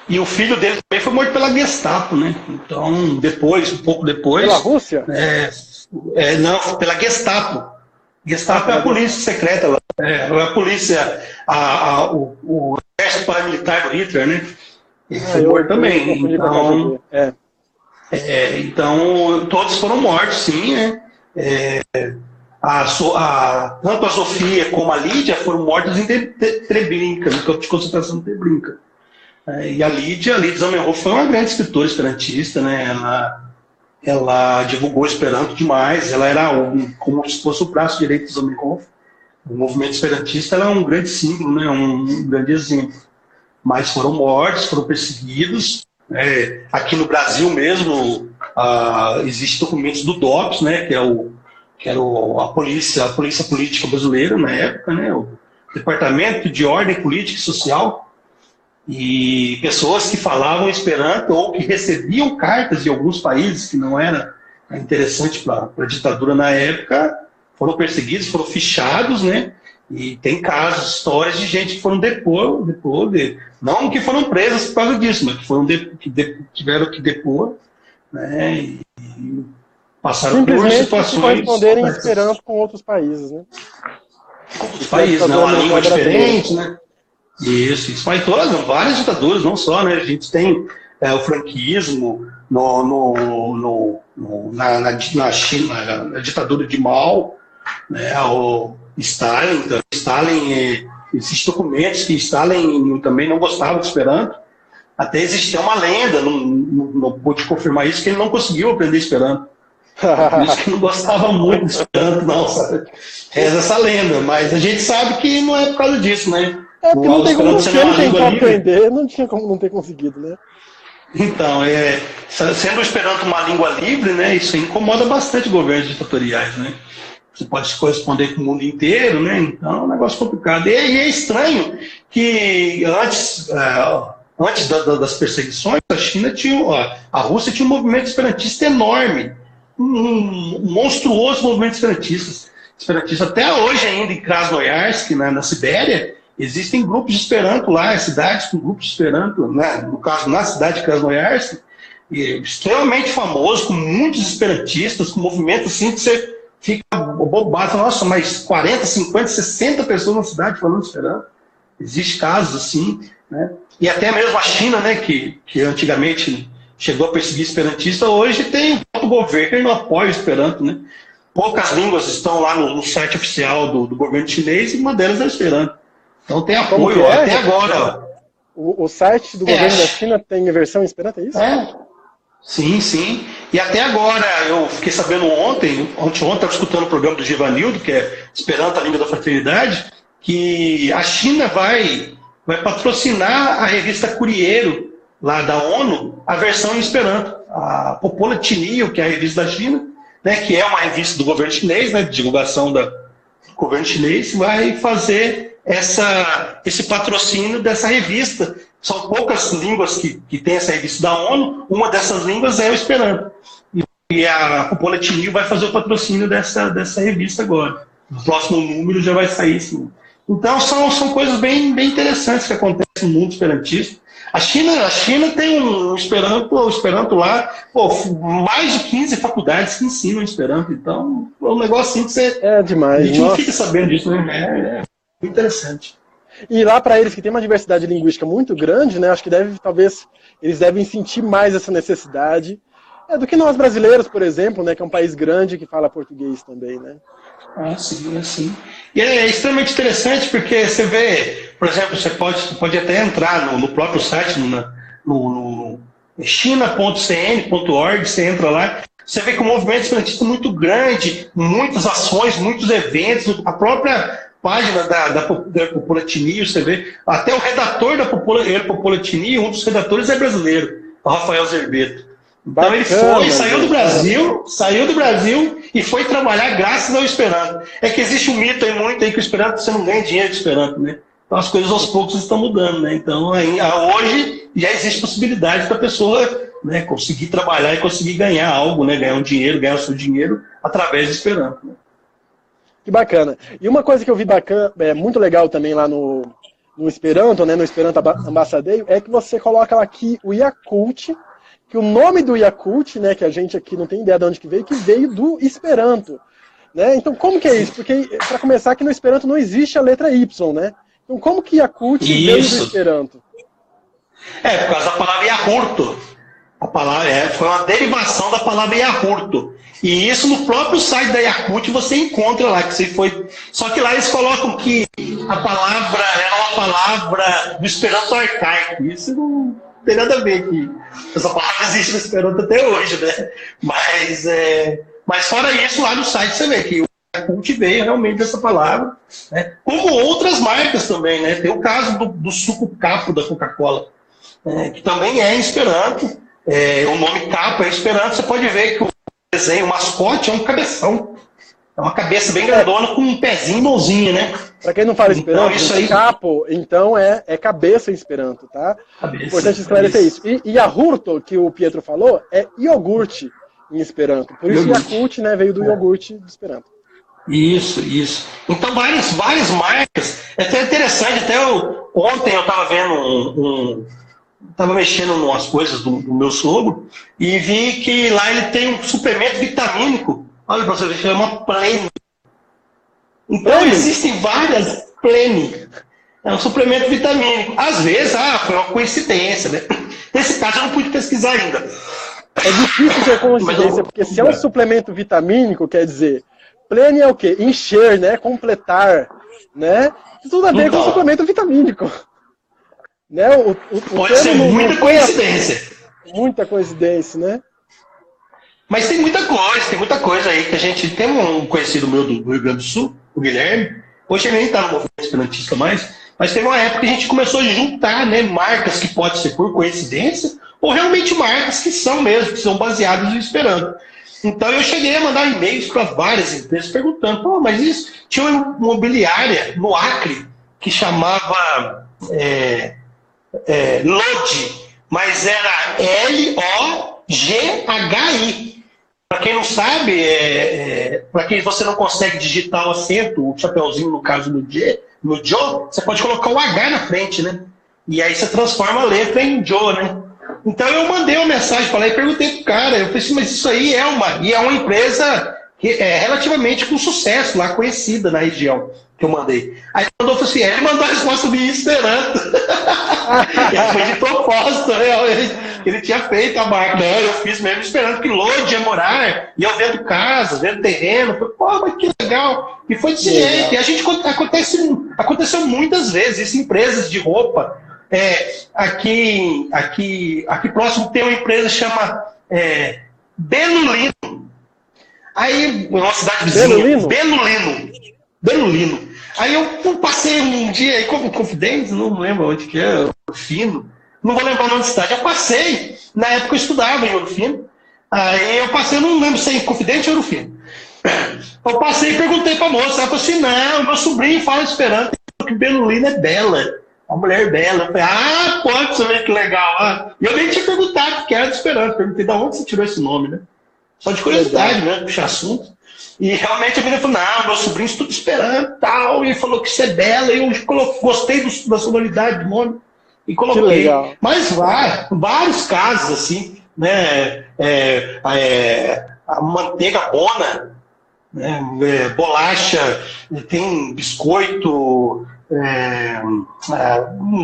B: E o filho dele também foi morto pela Gestapo, né? Então, um pouco depois...
A: Pela Rússia?
B: Não, pela Gestapo. Gestapo é a polícia secreta lá. A polícia, o exército paramilitar do Hitler, né? Ele foi morto também. Então, todos foram mortos, sim, né? Tanto a Sofia como a Lídia foram mortas em Treblinka, no campo de concentração de Treblinka. E a Lídia Zamenhof foi uma grande escritora esperantista, né? Ela divulgou o Esperanto demais, ela era como se fosse o braço direito do Zamenhof. O movimento esperantista é um grande símbolo, né? Um grande exemplo. Mas foram mortos, foram perseguidos. Aqui no Brasil mesmo, existem documentos do DOPS, né? Que era a polícia política brasileira na época, né? O Departamento de Ordem Política e Social. E pessoas que falavam Esperanto ou que recebiam cartas de alguns países que não era interessante para a ditadura na época, foram perseguidos, foram fichados, né? E tem casos, histórias de gente que foram depor, não que foram presas por causa disso, mas que tiveram que depor, né? E passaram por situações...
A: corresponderem em Esperanto com outros países, né?
B: Outros países, né? Uma língua diferente, né? Isso, mas várias ditaduras, não só, né? A gente tem o franquismo, na China, na ditadura de Mao, né, o Stalin. Então, existem documentos que Stalin também não gostava de Esperanto. Até existia uma lenda, não pude confirmar isso, que ele não conseguiu aprender Esperanto. Por isso que não gostava muito de Esperanto, não, sabe? Reza essa lenda, mas a gente sabe que não é por causa disso, né?
A: Porque não tem como tentar aprender, não tinha como não ter conseguido, né?
B: Então, sendo o Esperanto uma língua livre, né, isso incomoda bastante governos ditatoriais, né? Você pode se corresponder com o mundo inteiro, né? Então é um negócio complicado. E é estranho que antes das perseguições, a Rússia tinha um movimento esperantista enorme, um monstruoso movimento esperantista. Até hoje ainda em Krasnoyarsk, na Sibéria, existem grupos de Esperanto lá, cidades com grupos de Esperanto, né? No caso, na cidade de Krasnoyarsk, extremamente famoso, com muitos esperantistas, com movimento assim que você fica bobado, nossa, mas 40, 50, 60 pessoas na cidade falando Esperanto. Existem casos assim, né? E até mesmo a China, né, que antigamente chegou a perseguir esperantista, hoje tem o governo que não apoia o Esperanto, né? Poucas línguas estão lá no site oficial do governo chinês e uma delas é o Esperanto. Então tem apoio até agora.
A: O site do governo da China tem a versão em Esperanto, é isso?
B: Sim, sim. E até agora, eu fiquei sabendo ontem estava escutando o programa do Givanildo, que é Esperanto, a Língua da Fraternidade, que a China vai patrocinar a revista Curiero, lá da ONU, a versão em Esperanto. A Popola Tinil, que é a revista da China, né, que é uma revista do governo chinês, né, de divulgação do governo chinês, vai fazer esse patrocínio dessa revista. São poucas línguas que tem essa revista da ONU, uma dessas línguas é o Esperanto. E a Popola Tinil vai fazer o patrocínio dessa revista agora. No próximo número já vai sair isso. Então são coisas bem interessantes que acontecem no mundo esperantista. A China tem o Esperanto lá, mais de 15 faculdades que ensinam Esperanto. Então, é um negócio assim que você...
A: É demais.
B: A gente não fica sabendo disso, né? É interessante.
A: E lá para eles que tem uma diversidade linguística muito grande, né? Acho que talvez eles devem sentir mais essa necessidade do que nós brasileiros, por exemplo, né? Que é um país grande que fala português também, né?
B: Sim, sim. E é extremamente interessante porque você vê, por exemplo, você pode até entrar no próprio site, no china.cn.org, você entra lá, você vê que o movimento esperantista é muito grande, muitas ações, muitos eventos, a própria página da Popola Tinil, você vê, até o redator da Popola Tinil, um dos redatores é brasileiro, o Rafael Zerbeto. Então ele saiu do Brasil e foi trabalhar graças ao Esperanto. É que existe um mito aí muito aí que o Esperanto, você não ganha dinheiro de Esperanto, né? Então as coisas aos poucos estão mudando, né? Então hoje já existe possibilidade da pessoa, né, conseguir trabalhar e conseguir ganhar algo, né? Ganhar o seu dinheiro através do Esperanto. Né?
A: Que bacana. E uma coisa que eu vi bacana, muito legal também lá no Esperanto, né? No Esperanto Ambassadeio, é que você coloca lá aqui o Yakult, que o nome do Yakult, né, que a gente aqui não tem ideia de onde que veio do Esperanto, né? Então, como que é isso? Porque, para começar, aqui no Esperanto não existe a letra Y, né? Então, como que Yakult veio do Esperanto?
B: Por causa da palavra Yahurto. A palavra foi uma derivação da palavra Yahurto. E isso no próprio site da Yakult você encontra lá, só que lá eles colocam que a palavra era uma palavra do Esperanto arcaico. Isso não tem nada a ver que essa palavra existe no Esperanto até hoje, né? Mas fora isso, lá no site você vê que o Yakult veio realmente dessa palavra, né? Como outras marcas também, né? Tem o caso do suco Capo da Coca-Cola, que também é em Esperanto. O nome Capo é em Esperanto. Você pode ver que o desenho, o mascote é um cabeção. É uma cabeça bem grandona com um pezinho e mãozinha, né?
A: Para quem não fala Esperanto,
B: então, isso aí...
A: Capo, então é cabeça em Esperanto, tá?
B: Cabeça,
A: importante esclarecer isso. E Yahurto, que o Pietro falou, é iogurte em Esperanto. Por isso Yakult, né, veio do iogurte do Esperanto.
B: Isso. Então várias marcas. É até interessante, ontem eu estava vendo estava mexendo em umas coisas do meu sogro e vi que lá ele tem um suplemento vitamínico. Olha para você ver, chama Plene. Então existem várias Plene. É um suplemento vitamínico. Às vezes, foi uma coincidência, né? Nesse caso, eu não pude pesquisar ainda.
A: É difícil ser coincidência, porque se é um suplemento vitamínico, quer dizer, plene é o quê? Encher, né? Completar, né? Tudo a ver com suplemento vitamínico. Né?
B: Pode ser muita coincidência.
A: Muita coincidência, né?
B: Mas tem muita coisa aí que a gente... Tem um conhecido meu do Rio Grande do Sul, o Guilherme, hoje ele nem está no movimento esperantista mais, mas teve uma época que a gente começou a juntar, né, marcas que pode ser por coincidência, ou realmente marcas que são mesmo, que são baseadas no Esperanto. Então eu cheguei a mandar e-mails para várias empresas perguntando, mas isso... Tinha uma imobiliária no Acre que chamava LOGI, mas era LOGHI. Para quem não sabe, para quem você não consegue digitar o acento, o chapeuzinho no caso no Joe, você pode colocar o H na frente, né? E aí você transforma a letra em Joe, né? Então eu mandei uma mensagem para lá e perguntei pro cara, eu falei assim, mas isso aí é uma empresa que é relativamente com sucesso lá, conhecida na região que eu mandei. Aí ele mandou assim, ele mandou a resposta me esperando. Ele foi de propósito, né? Ele tinha feito a marca, né? Eu fiz mesmo esperando que Lodi ia morar, e eu vendo casa, vendo terreno, falei, mas que legal. E foi desse jeito. E a gente aconteceu muitas vezes, isso em empresas de roupa. Aqui próximo tem uma empresa que chama Benulino. Aí, uma cidade vizinha, Benulino. Aí eu passei um dia aí, como Confidente, não lembro onde que é, Fino, não vou lembrar o nome da cidade. Eu passei, na época eu estudava em Ouro Fino, aí eu passei, não lembro se é em Confidente ou Ouro Fino. Eu passei e perguntei pra moça, ela falou assim, não, meu sobrinho fala esperando que Benulino é bela, uma mulher bela. Eu falei, pode saber que legal. E eu nem tinha perguntado o que era de Esperanto, perguntei de onde você tirou esse nome, né? Só de curiosidade, né? Puxar assunto. E realmente a menina falou, não, meu sobrinho estuda Esperanto e tal, e falou que isso é bela, e eu gostei da sonoridade do nome, e coloquei. Mas vários casos, assim, né? A manteiga bona, né? Bolacha, tem biscoito, não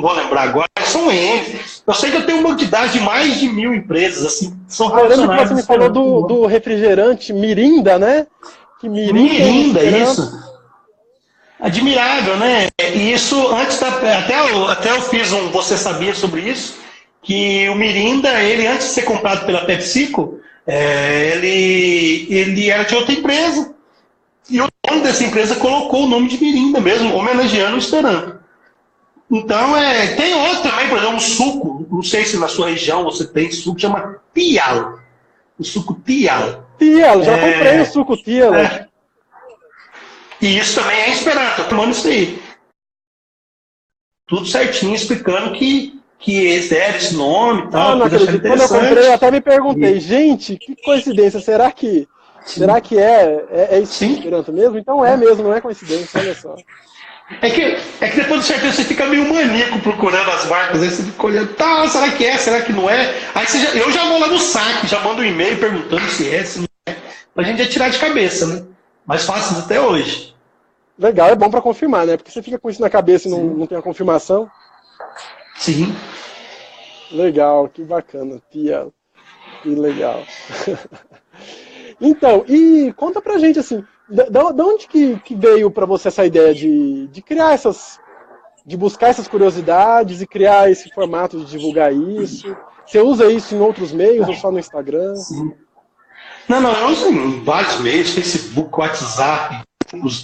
B: vou lembrar agora, são eles. Eu sei que eu tenho uma quantidade de mais de 1000 empresas, assim, são
A: relacionadas. Eu lembro que você me falou do refrigerante Mirinda, né? Que
B: Mirinda, isso. Admirável, né? E isso, até eu fiz você sabia sobre isso, que o Mirinda, ele antes de ser comprado pela PepsiCo, ele era de outra empresa. E o dono dessa empresa colocou o nome de Mirinda mesmo, homenageando o Esperanto. Então, tem outro também, por exemplo, um suco. Não sei se na sua região você tem suco, chama Tial. O suco Tial.
A: Tial, já comprei o suco Tial.
B: E isso também é Esperanto, eu tô tomando isso aí. Tudo certinho, explicando que eles deram esse nome e tal.
A: Não acredito. Quando eu comprei, eu até me perguntei, gente, que coincidência, será que é isso Esperanto mesmo? Então é mesmo, não é coincidência, olha só.
B: É que depois do certeza você fica meio maníaco procurando as marcas, aí você fica olhando, será que é, será que não é? Aí eu já vou lá no saque, já mando um e-mail perguntando se é, se não é, pra gente já tirar de cabeça, né? Mais fácil até hoje.
A: Legal, é bom pra confirmar, né? Porque você fica com isso na cabeça e não tem a confirmação.
B: Sim.
A: Legal, que bacana, tia. Que legal. Então, e conta pra gente, assim, de onde que veio pra você essa ideia de criar de buscar essas curiosidades e criar esse formato de divulgar isso? Você usa isso em outros meios ou só no Instagram?
B: Sim. Não, eu uso em vários meios, Facebook, WhatsApp,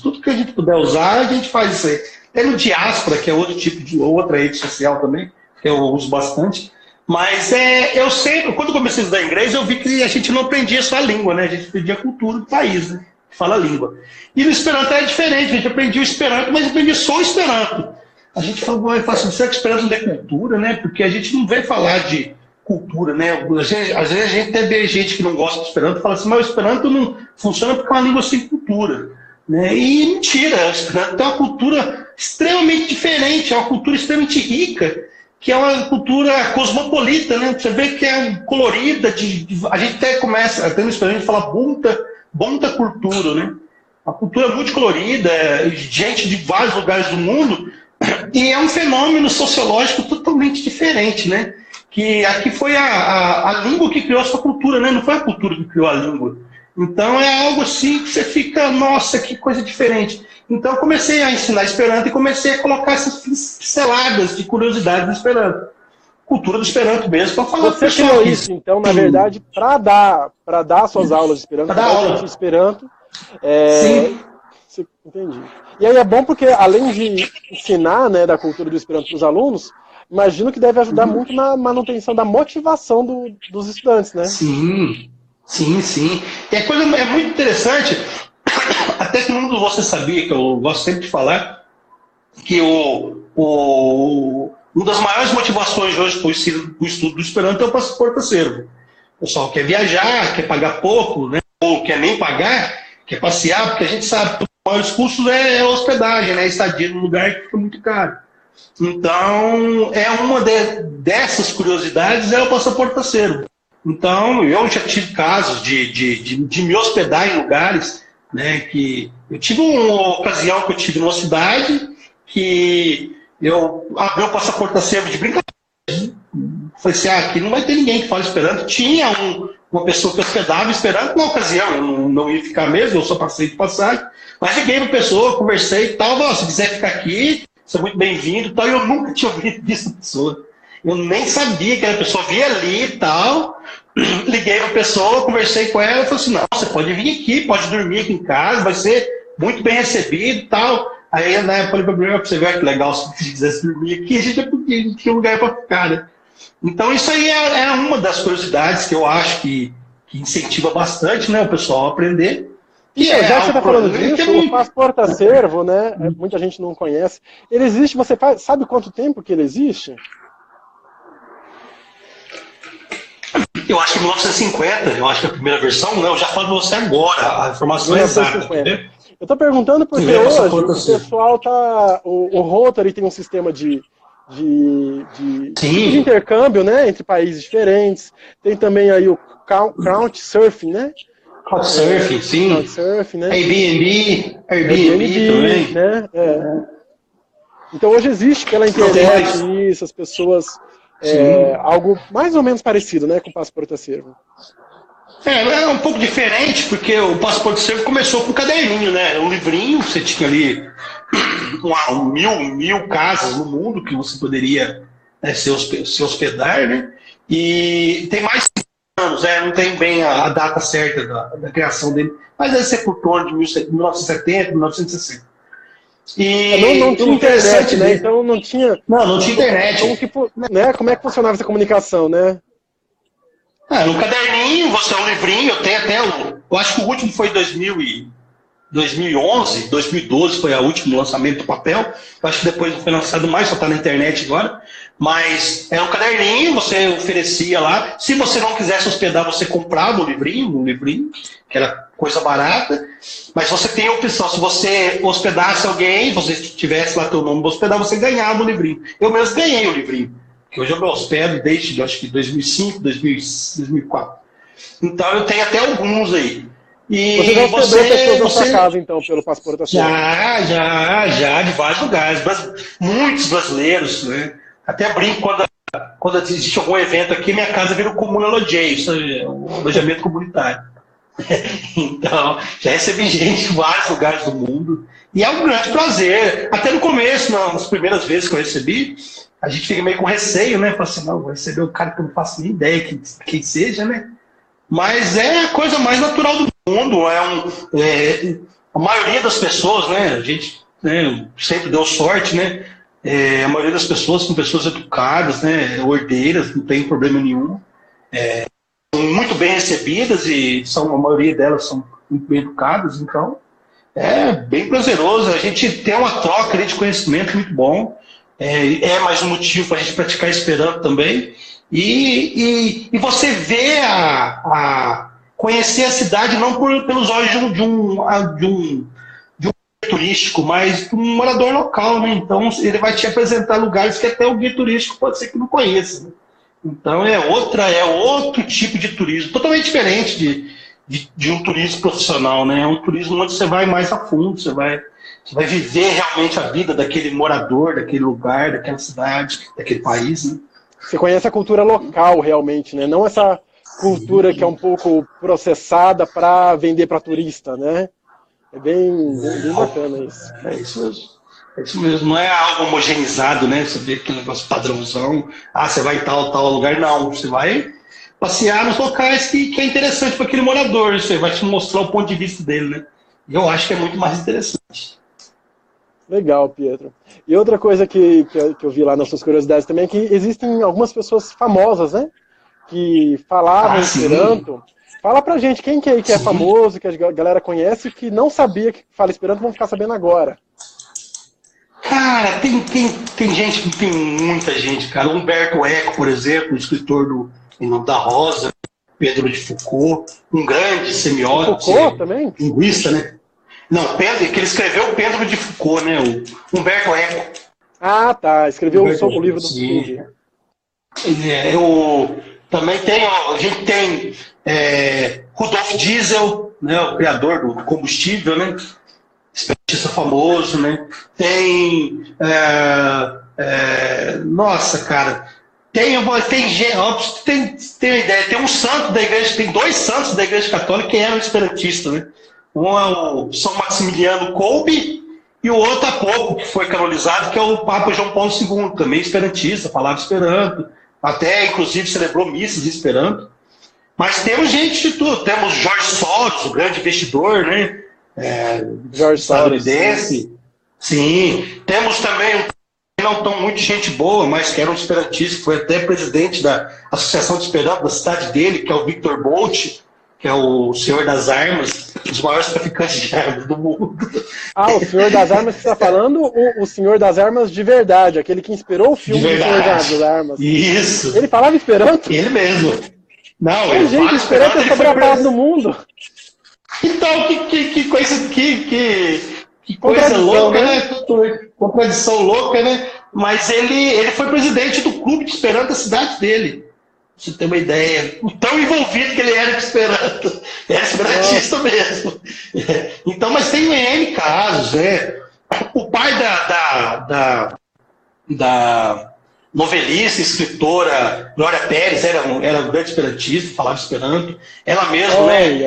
B: tudo que a gente puder usar, a gente faz isso aí. Tem no Diáspora, que é outro tipo de outra rede social também, que eu uso bastante. Mas eu sempre, quando comecei a estudar inglês, eu vi que a gente não aprendia só a língua, né? A gente aprendia a cultura do país, né? Que fala a língua. E no Esperanto é diferente, a gente aprendia o Esperanto, mas aprendia só o Esperanto. A gente falou, assim, será que o Esperanto não é cultura, né? Porque a gente não vem falar de cultura, né? Às vezes a gente até vê gente que não gosta do Esperanto e fala assim, mas o Esperanto não funciona porque é uma língua sem cultura. Né? E mentira, o Esperanto tem uma cultura extremamente diferente, é uma cultura extremamente rica, que é uma cultura cosmopolita, né? Você vê que é colorida, a gente até no Esperanto a gente fala bunta cultura, né? A cultura multicolorida, gente de vários lugares do mundo, E é um fenômeno sociológico totalmente diferente, né? Que aqui foi a língua que criou a sua cultura, né? Não foi a cultura que criou a língua. Então é algo assim que você fica, nossa, que coisa diferente. Então eu comecei a ensinar Esperanto e comecei a colocar essas pinceladas de curiosidade do Esperanto. Cultura do Esperanto mesmo, para falar
A: Você criou isso, então, na verdade, para dar suas aulas de Esperanto, para dar Esperanto.
B: Sim.
A: Entendi. E aí é bom porque, além de ensinar, né, da cultura do Esperanto para os alunos, imagino que deve ajudar muito na manutenção da motivação dos estudantes, né?
B: Sim, sim, sim. E a coisa é muito interessante, até que mundo você sabia, que eu gosto sempre de falar, que uma das maiores motivações hoje para o estudo do Esperanto é o passaporte acervo. O pessoal quer viajar, quer pagar pouco, né? Ou quer nem pagar, quer passear, porque a gente sabe que os maiores custos é hospedagem, né? Estadia num lugar que fica muito caro. Então, uma dessas curiosidades é o passaporte acervo. Então, eu já tive casos de me hospedar em lugares, né? Que eu tive uma ocasião que eu tive numa cidade que eu abri o passaporte acervo de brincadeira. Falei assim, aqui não vai ter ninguém que fale Esperanto. Tinha uma pessoa que hospedava Esperanto na ocasião, eu não ia ficar mesmo, eu só passei de passagem. Mas liguei para a pessoa, conversei e tal, se quiser ficar aqui, você é muito bem-vindo e tal. Eu nunca tinha visto a pessoa. Eu nem sabia que era a pessoa, via ali e tal. Liguei para a pessoa, conversei com ela e falei assim, não, você pode vir aqui, pode dormir aqui em casa, vai ser muito bem recebido e tal. Aí, né, eu falei para você ver que legal, se você quisesse dormir aqui, a gente já podia, a gente tinha um lugar para ficar, né? Então, isso aí é uma das curiosidades que eu acho que incentiva bastante, né, o pessoal a aprender.
A: Já que você está falando disso, o passaporte acervo, né, muita gente não conhece. Ele existe, você sabe quanto tempo que ele existe?
B: Eu acho que 1950, eu acho que é a primeira versão, não, eu já falo para você agora, a informação é exata.
A: Eu estou perguntando porque hoje o pessoal tá. O Rotary tem um sistema de intercâmbio, né, entre países diferentes. Tem também aí o Couchsurfing, né?
B: Couchsurfing, sim.
A: Couchsurfing, né?
B: Airbnb também.
A: Né? Então hoje existe pela internet isso, as pessoas. Algo mais ou menos parecido, né, com o passaporte acervo.
B: É um pouco diferente, porque o passaporte acervo começou com um caderninho, né? Um livrinho, você tinha ali mil casas no mundo que você poderia se hospedar, né? E tem mais de 5 anos, não tem bem a data certa da criação dele, mas deve ser por torno de 1970, 1960. E
A: não tinha internet, né? Então não tinha.
B: Não tinha internet.
A: Como é que funcionava essa comunicação, né?
B: No caderninho, você é um livrinho, eu tenho até eu acho que o último foi em 2011, 2012 foi o último lançamento do papel. Eu acho que depois não foi lançado mais, só está na internet agora. Mas é um caderninho, você oferecia lá. Se você não quisesse hospedar, você comprava um livrinho, que era coisa barata. Mas você tem a opção, se você hospedasse alguém, você tivesse lá teu nome para hospedar, você ganhava o livrinho. Eu mesmo ganhei o livrinho, que hoje eu me hospedo desde, acho que 2005, 2004. Então eu tenho até alguns aí. E
A: você já hospedou pessoas na sua casa, então, pelo passaporte acervo?
B: Já, de vários lugares. Muitos brasileiros, né? Até brinco quando existe algum evento aqui, minha casa vira um comunalogei, um alojamento comunitário. Então, já recebi gente de vários lugares do mundo. E é um grande prazer. Até no começo, nas primeiras vezes que eu recebi, a gente fica meio com receio, né? Fala assim, não, vou receber um cara que eu não faço nem ideia quem seja, né? Mas é a coisa mais natural do mundo. A maioria das pessoas, né? A gente sempre deu sorte, né? A maioria das pessoas são pessoas educadas, né? Ordeiras, não tem problema nenhum. São muito bem recebidas e a maioria delas são muito bem educadas, então é bem prazeroso. A gente tem uma troca ali de conhecimento muito bom. É mais um motivo para a gente praticar Esperanto também. E você vê conhecer a cidade não pelos olhos de um turístico, mas um morador local, né? Então ele vai te apresentar lugares que até o guia turístico pode ser que não conheça, né? Então é outro tipo de turismo, totalmente diferente de um turismo profissional, né? É um turismo onde você vai mais a fundo, você vai Você vai viver realmente a vida daquele morador, daquele lugar, daquela cidade, daquele país, né?
A: Você conhece a cultura local realmente, né? Não essa cultura que é um pouco processada para vender para turista, né? É bem bacana isso.
B: É isso mesmo. É isso mesmo. Não é algo homogeneizado, né? Você vê aquele negócio padrãozão. Ah, você vai em tal lugar. Não. Você vai passear nos locais que é interessante para aquele morador. Você vai te mostrar o ponto de vista dele, né? E eu acho que é muito mais interessante.
A: Legal, Pietro. E outra coisa que eu vi lá nas suas curiosidades também é que existem algumas pessoas famosas, né? Que falavam Esperanto. Fala pra gente, quem que é famoso, que a galera conhece, que não sabia que fala Esperanto, vão ficar sabendo agora.
B: Cara, tem gente, tem muita gente, cara. Humberto Eco, por exemplo, escritor do Em Nome da Rosa, Pedro de Foucault, um grande semiótico,
A: Foucault também?
B: linguista, né? Não, Pedro, que ele escreveu Pedro de Foucault, né? O Humberto Eco.
A: Ah, tá. Escreveu o livro do King.
B: Também tem, a gente tem Rudolf Diesel, né? O criador do combustível, né? Espiritista famoso, né? Tem. Nossa, cara. Tem ideia, tem um santo da igreja, tem 2 santos da igreja católica que eram esperantistas, né? Um é o São Maximiliano Kolbe e o outro há pouco, que foi canonizado, que é o Papa João Paulo II, também esperantista, falava esperanto, até inclusive celebrou missas em esperanto. Mas temos gente de tudo, temos George Soros, o grande investidor, né?
A: George
B: estadunidense. Sim. Temos também não tão muito gente boa, mas que era um esperantista, foi até presidente da Associação de Esperanto da cidade dele, que é o Victor Bolt, que é o senhor das armas, um dos maiores traficantes de armas do mundo.
A: Ah, o senhor das armas que você está falando, o senhor das armas de verdade, aquele que inspirou o filme do senhor das armas.
B: Isso.
A: Ele falava Esperanto?
B: Ele mesmo. Não,
A: ele fala Esperanto é sobre a paz do mundo.
B: Então, que coisa louca, né? Contradição louca, né? Mas ele foi presidente do clube de Esperanto da cidade dele. Pra você ter uma ideia. O tão envolvido que ele era com Esperanto. Era esperantista mesmo. Então, mas tem N casos, né? O pai da novelista, escritora Glória Pérez era um grande esperantista, falava Esperanto. Ela mesma, né?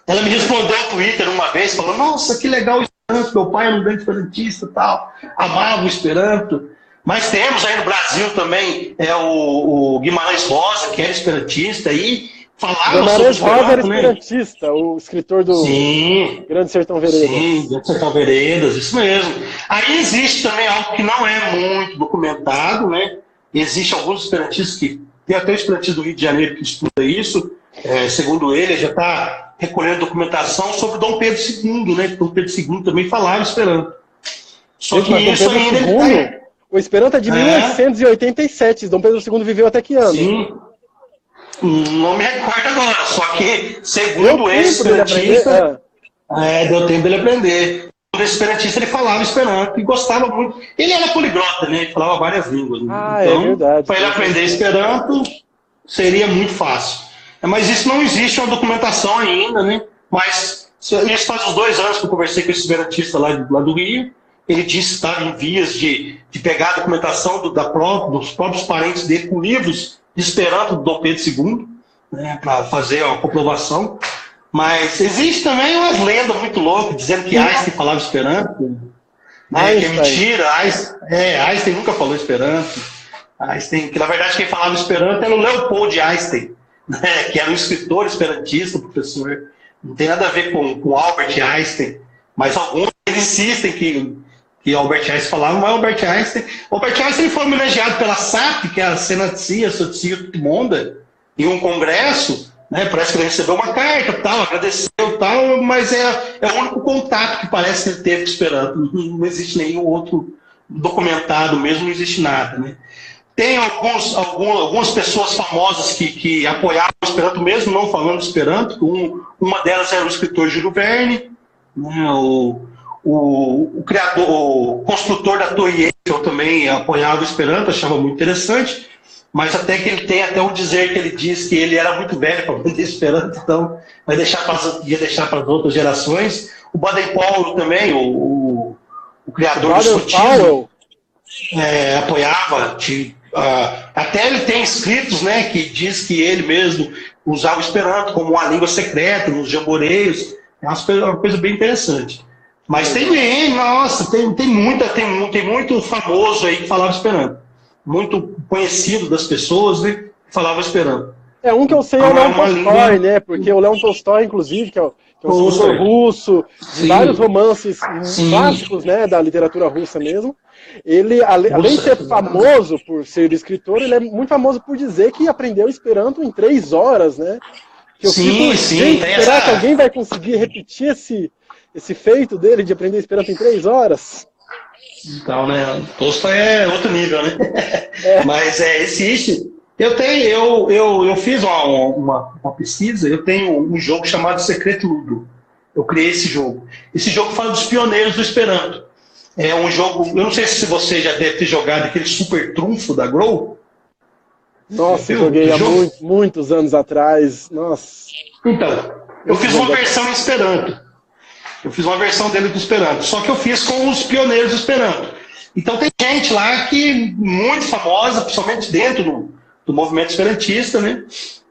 B: Ela me respondeu no Twitter uma vez, falou: nossa, que legal o Esperanto, meu pai era um grande esperantista e tal, amava o Esperanto. Mas temos aí no Brasil também o Guimarães Rosa, que era esperantista, e falava sobre o Esperanto. Guimarães Rosa era
A: esperantista, né? O escritor do Grande Sertão Veredas.
B: Sim, Grande Sertão Veredas, isso mesmo. Aí existe também algo que não é muito documentado, né? Existem alguns esperantistas que tem até o esperantista do Rio de Janeiro que estuda isso. Segundo ele já está recolhendo documentação sobre Dom Pedro II, né? Dom Pedro II também falava Esperanto. Só que isso ainda...
A: O Esperanto é de 1887. Dom Pedro II viveu até que ano?
B: Sim. Não me recordo agora. Só que, segundo esse esperantista, deu tempo dele aprender. Esse esperantista ele falava Esperanto e gostava muito. Ele era poliglota, né? Ele falava várias línguas. Então,
A: é verdade.
B: Para ele aprender Esperanto, seria muito fácil. Mas isso não existe uma documentação ainda, né? Mas isso faz uns 2 anos que eu conversei com esse esperantista lá do Rio. Ele disse que estava em vias de pegar a documentação dos próprios parentes dele com livros de Esperanto do Dom Pedro II, né, para fazer uma comprovação. Mas existe também umas lendas muito loucas, dizendo que Einstein falava Esperanto, né, que é mentira. Einstein nunca falou Esperanto. Einstein, que na verdade quem falava Esperanto era o Leopold Einstein, né, que era um escritor esperantista, professor. Não tem nada a ver com Albert Einstein, mas alguns insistem que Albert Einstein falava, mas Albert Einstein foi homenageado pela SAP, que é a Senacia Tutmonda, em um congresso, né? Parece que ele recebeu uma carta, tal, agradeceu, tal, mas é o único contato que parece que ele teve Esperanto. Não existe nenhum outro documentado mesmo, não existe nada, né? Tem algumas pessoas famosas que apoiavam o Esperanto mesmo, não falando Esperanto. Uma delas era o escritor Júlio Verne, né? O criador, o construtor da Torre Eiffel também apoiava o Esperanto, achava muito interessante, mas até que ele tem até um dizer que ele diz que ele era muito velho para aprender Esperanto, então ia deixar para as outras gerações. O Baden-Powell também, o o criador do
A: Baden
B: escotismo,
A: Powell.
B: apoiava. Até ele tem escritos, né, que diz que ele mesmo usava o Esperanto como uma língua secreta nos jamboreios. É uma coisa bem interessante. Mas tem muito famoso aí que falava Esperanto. Muito conhecido das pessoas, né, que falava Esperanto.
A: Um que eu sei é o Leon Tolstói, né? Porque o Leon Tolstói, inclusive, que é um escritor russo, de vários romances clássicos, né, da literatura russa mesmo, ele, além de ser famoso por ser escritor, ele é muito famoso por dizer que aprendeu Esperanto em 3 horas, né? Que eu será que alguém vai conseguir repetir esse feito dele de aprender Esperanto em 3 horas?
B: Então, né? Tolstói é outro nível, né? Mas existe. Eu fiz uma pesquisa, eu tenho um jogo chamado Secreto Ludo. Eu criei esse jogo. Esse jogo fala dos pioneiros do Esperanto. É um jogo, eu não sei se você já deve ter jogado aquele Super Trunfo da Grow.
A: Nossa, eu joguei há muitos anos atrás. Nossa.
B: Então, eu fiz uma versão em Esperanto. Eu fiz uma versão dele do Esperanto. Só que eu fiz com os pioneiros do Esperanto. Então tem gente lá que muito famosa, principalmente dentro do movimento esperantista, né?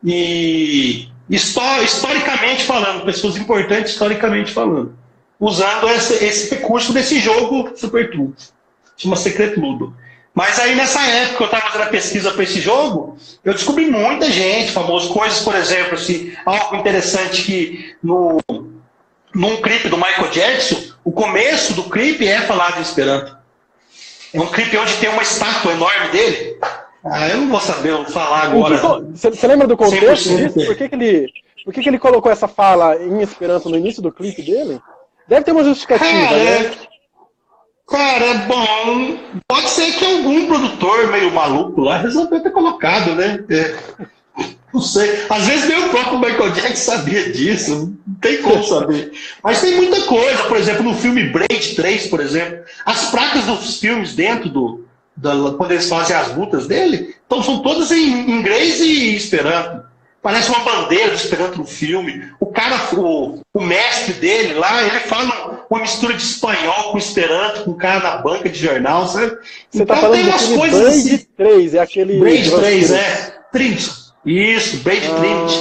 B: E historicamente falando, pessoas importantes historicamente falando, usando esse recurso desse jogo Super Trunfo. Chama Secreto Ludo. Mas aí nessa época que eu estava fazendo a pesquisa para esse jogo, eu descobri muita gente famosa, coisas, por exemplo, assim, algo interessante que num clipe do Michael Jackson, o começo do clipe é falado em Esperanto. É um clipe onde tem uma estátua enorme dele. Eu não vou saber falar agora.
A: Você lembra do contexto disso? Por que ele colocou essa fala em Esperanto no início do clipe dele? Deve ter uma justificativa, né?
B: Cara, bom, pode ser que algum produtor meio maluco lá resolveu ter colocado, né? Não sei. Às vezes nem o próprio Michael Jackson sabia disso, não tem como saber. Mas tem muita coisa, por exemplo, no filme Blade 3, por exemplo, as placas dos filmes dentro quando eles fazem as lutas dele, então são todas em inglês e Esperanto. Parece uma bandeira do Esperanto no filme. O cara, o mestre dele lá, ele fala uma mistura de espanhol com Esperanto, com o cara na banca de jornal, sabe?
A: Você então, tá falando tem umas coisas Blade assim. 3, é aquele...
B: Blade 3, Trinity. Isso, Blade Trinity.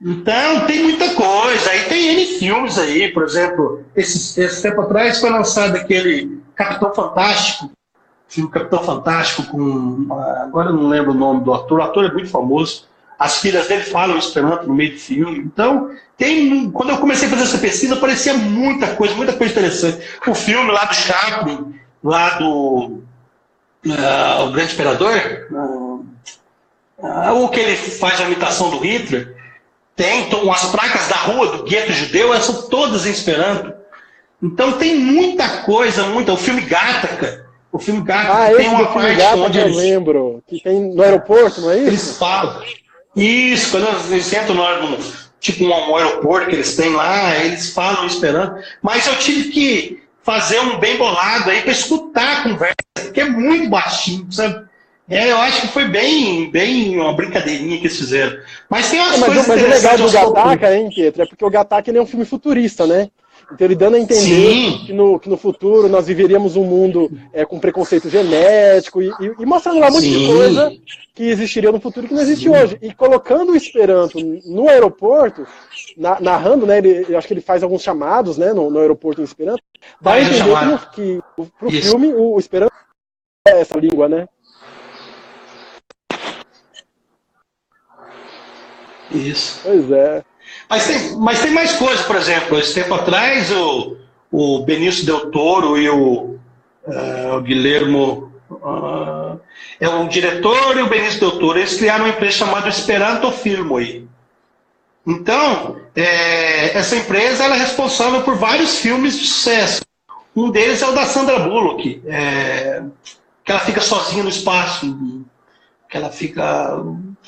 B: Então, tem muita coisa. Aí tem N filmes aí, por exemplo, esse tempo atrás foi lançado aquele Capitão Fantástico, filme Capitão Fantástico com... Agora eu não lembro o nome do ator. O ator é muito famoso. As filhas dele falam Esperanto no meio do filme. Então, quando eu comecei a fazer essa pesquisa, aparecia muita coisa interessante. O filme lá do Chaplin, lá do O Grande Imperador, o que ele faz a imitação do Hitler, tem as placas da rua do gueto judeu, elas são todas em Esperanto. Então tem muita coisa, o filme Gattaca. O filme Gattaca tem uma parte onde
A: eu lembro, que tem no aeroporto, não é isso?
B: Eles falam. Isso, quando eles entram tipo um aeroporto que eles têm lá, eles falam Esperanto. Mas eu tive que fazer um bem bolado aí para escutar a conversa, porque é muito baixinho, sabe? Eu acho que foi bem uma brincadeirinha que eles fizeram. Mas tem umas coisas interessantes.
A: Mas o legal do Gattaca, hein, Pietro, é porque o Gattaca ele é um filme futurista, né? Então ele dando a entender que no futuro nós viveríamos um mundo com preconceito genético e mostrando lá um monte de coisa que existiria no futuro que não existe hoje. E colocando o Esperanto no aeroporto, narrando, né? Eu acho que ele faz alguns chamados, né, no aeroporto em Esperanto, dá a entender que pro filme o Esperanto é essa língua, né?
B: Isso.
A: Pois é.
B: Mas tem mais coisas, por exemplo, esse tempo atrás o Benício Del Toro e o Guilhermo, o diretor e o Benício Del Toro, eles criaram uma empresa chamada Esperanto Filmoi. Então, essa empresa ela é responsável por vários filmes de sucesso. Um deles é o da Sandra Bullock, que ela fica sozinha no espaço, que ela fica...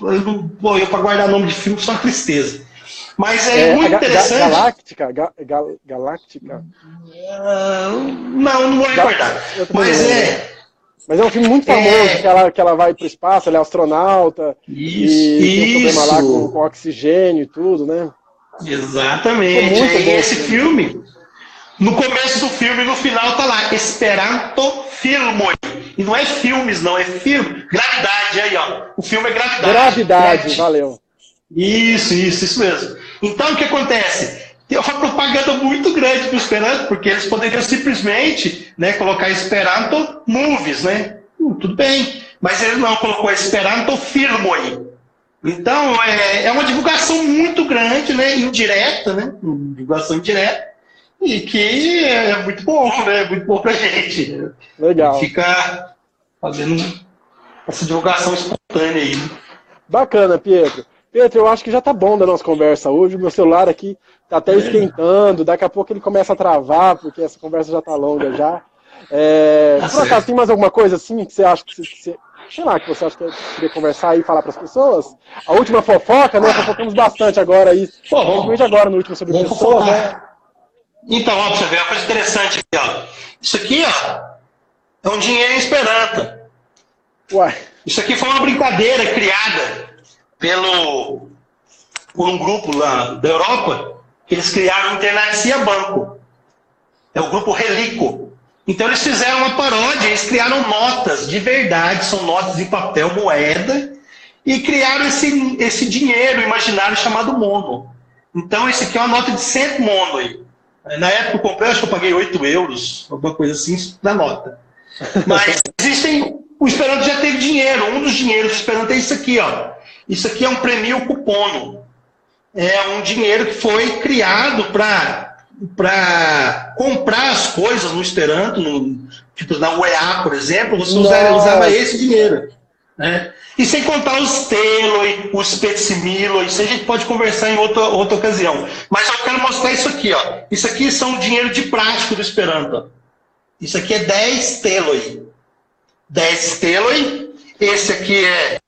B: Eu para guardar nome de filme só uma tristeza. Mas muito interessante.
A: Galáctica?
B: Não vou recordar.
A: Mas é um filme muito famoso, que ela vai para o espaço, ela é astronauta, e tem um problema lá com oxigênio e tudo, né?
B: Exatamente. Esse filme, No começo do filme, no final, tá lá, Esperanto Filmoi. E não é filmes, não, é filme. Gravidade, aí, ó. O filme é Gravidade.
A: Gravidade, valeu.
B: Isso mesmo. Então, o que acontece? Tem uma propaganda muito grande para o Esperanto, porque eles poderiam simplesmente, né, colocar Esperanto Movies, né? Tudo bem. Mas ele não colocou Esperanto Filmoi. Então, é uma divulgação muito grande, né? Indireta, né? Divulgação indireta. E que é muito bom, né? Muito bom pra gente.
A: Legal.
B: Fica fazendo essa divulgação espontânea aí.
A: Bacana, Pietro. Pietro, eu acho que já tá bom da nossa conversa hoje. O meu celular aqui tá até esquentando. Daqui a pouco ele começa a travar, porque essa conversa já tá longa já. Por acaso, tem mais alguma coisa assim que você acha que você... Sei lá, que você acha que eu queria conversar e falar para as pessoas? A última fofoca, né? Fofocamos bastante agora aí. Principalmente agora no último sobre pessoas, né?
B: Então, ó, pra você ver, uma coisa interessante aqui, ó. Isso aqui, ó, é um dinheiro em Esperanto.
A: Uai.
B: Isso aqui foi uma brincadeira criada por um grupo lá da Europa, que eles criaram o Internacia Banco. É o grupo Relico. Então eles fizeram uma paródia, eles criaram notas de verdade, são notas em papel, moeda, e criaram esse dinheiro imaginário chamado mono. Então esse aqui é uma nota de 100 mono aí. Na época eu comprei, acho que eu paguei 8 euros, alguma coisa assim, na nota. Mas o Esperanto já teve dinheiro, um dos dinheiros do Esperanto é isso aqui, ó. Isso aqui é um prêmio cupono. É um dinheiro que foi criado para comprar as coisas no Esperanto, tipo na UEA, por exemplo, você usava esse dinheiro. Né? E sem contar os teloi, os petsimiloi, isso a gente pode conversar em outra ocasião. Mas eu quero mostrar isso aqui, ó. Isso aqui são o dinheiro de prático do Esperanto. Isso aqui é 10 teloi. 10 teloi. Esse aqui é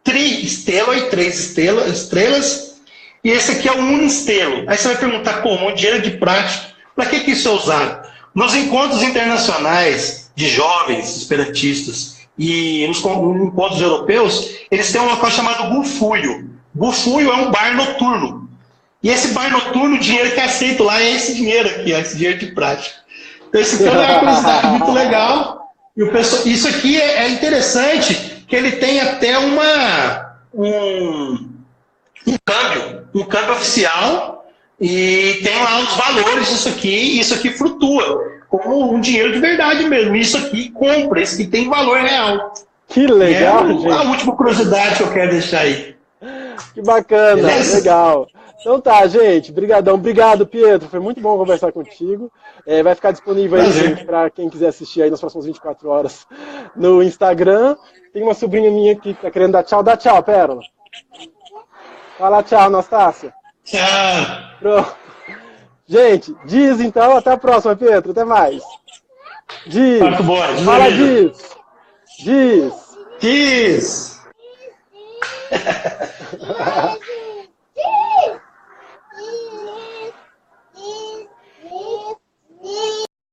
B: tri steloi, 3 estrelas. E esse aqui é o unistelo. Aí você vai perguntar, como dinheiro de prático, para que isso é usado? Nos encontros internacionais de jovens esperantistas e nos encontros europeus, eles têm um local chamado Gufuio. Gufuio é um bar noturno. E esse bar noturno, o dinheiro que é aceito lá é esse dinheiro aqui, ó, esse dinheiro de prática. Então esse aqui é uma curiosidade muito legal. E isso aqui é interessante, que ele tem até um câmbio oficial, e tem lá os valores disso aqui, e isso aqui flutua como um dinheiro de verdade mesmo. Isso aqui compra, isso aqui tem valor real.
A: Que legal, gente.
B: A última curiosidade que eu quero deixar aí.
A: Que bacana, beleza? Legal. Então tá, gente, brigadão. Obrigado, Pietro, foi muito bom conversar contigo. Vai ficar disponível aí para quem quiser assistir aí nas próximas 24 horas no Instagram. Tem uma sobrinha minha que tá querendo dar tchau. Dá tchau, Pérola. Fala tchau, Anastácia.
B: Tchau.
A: Pronto. Gente, diz então, até a próxima, Pedro. Até mais. Diz. Fala, diz. Diz.
B: Diz.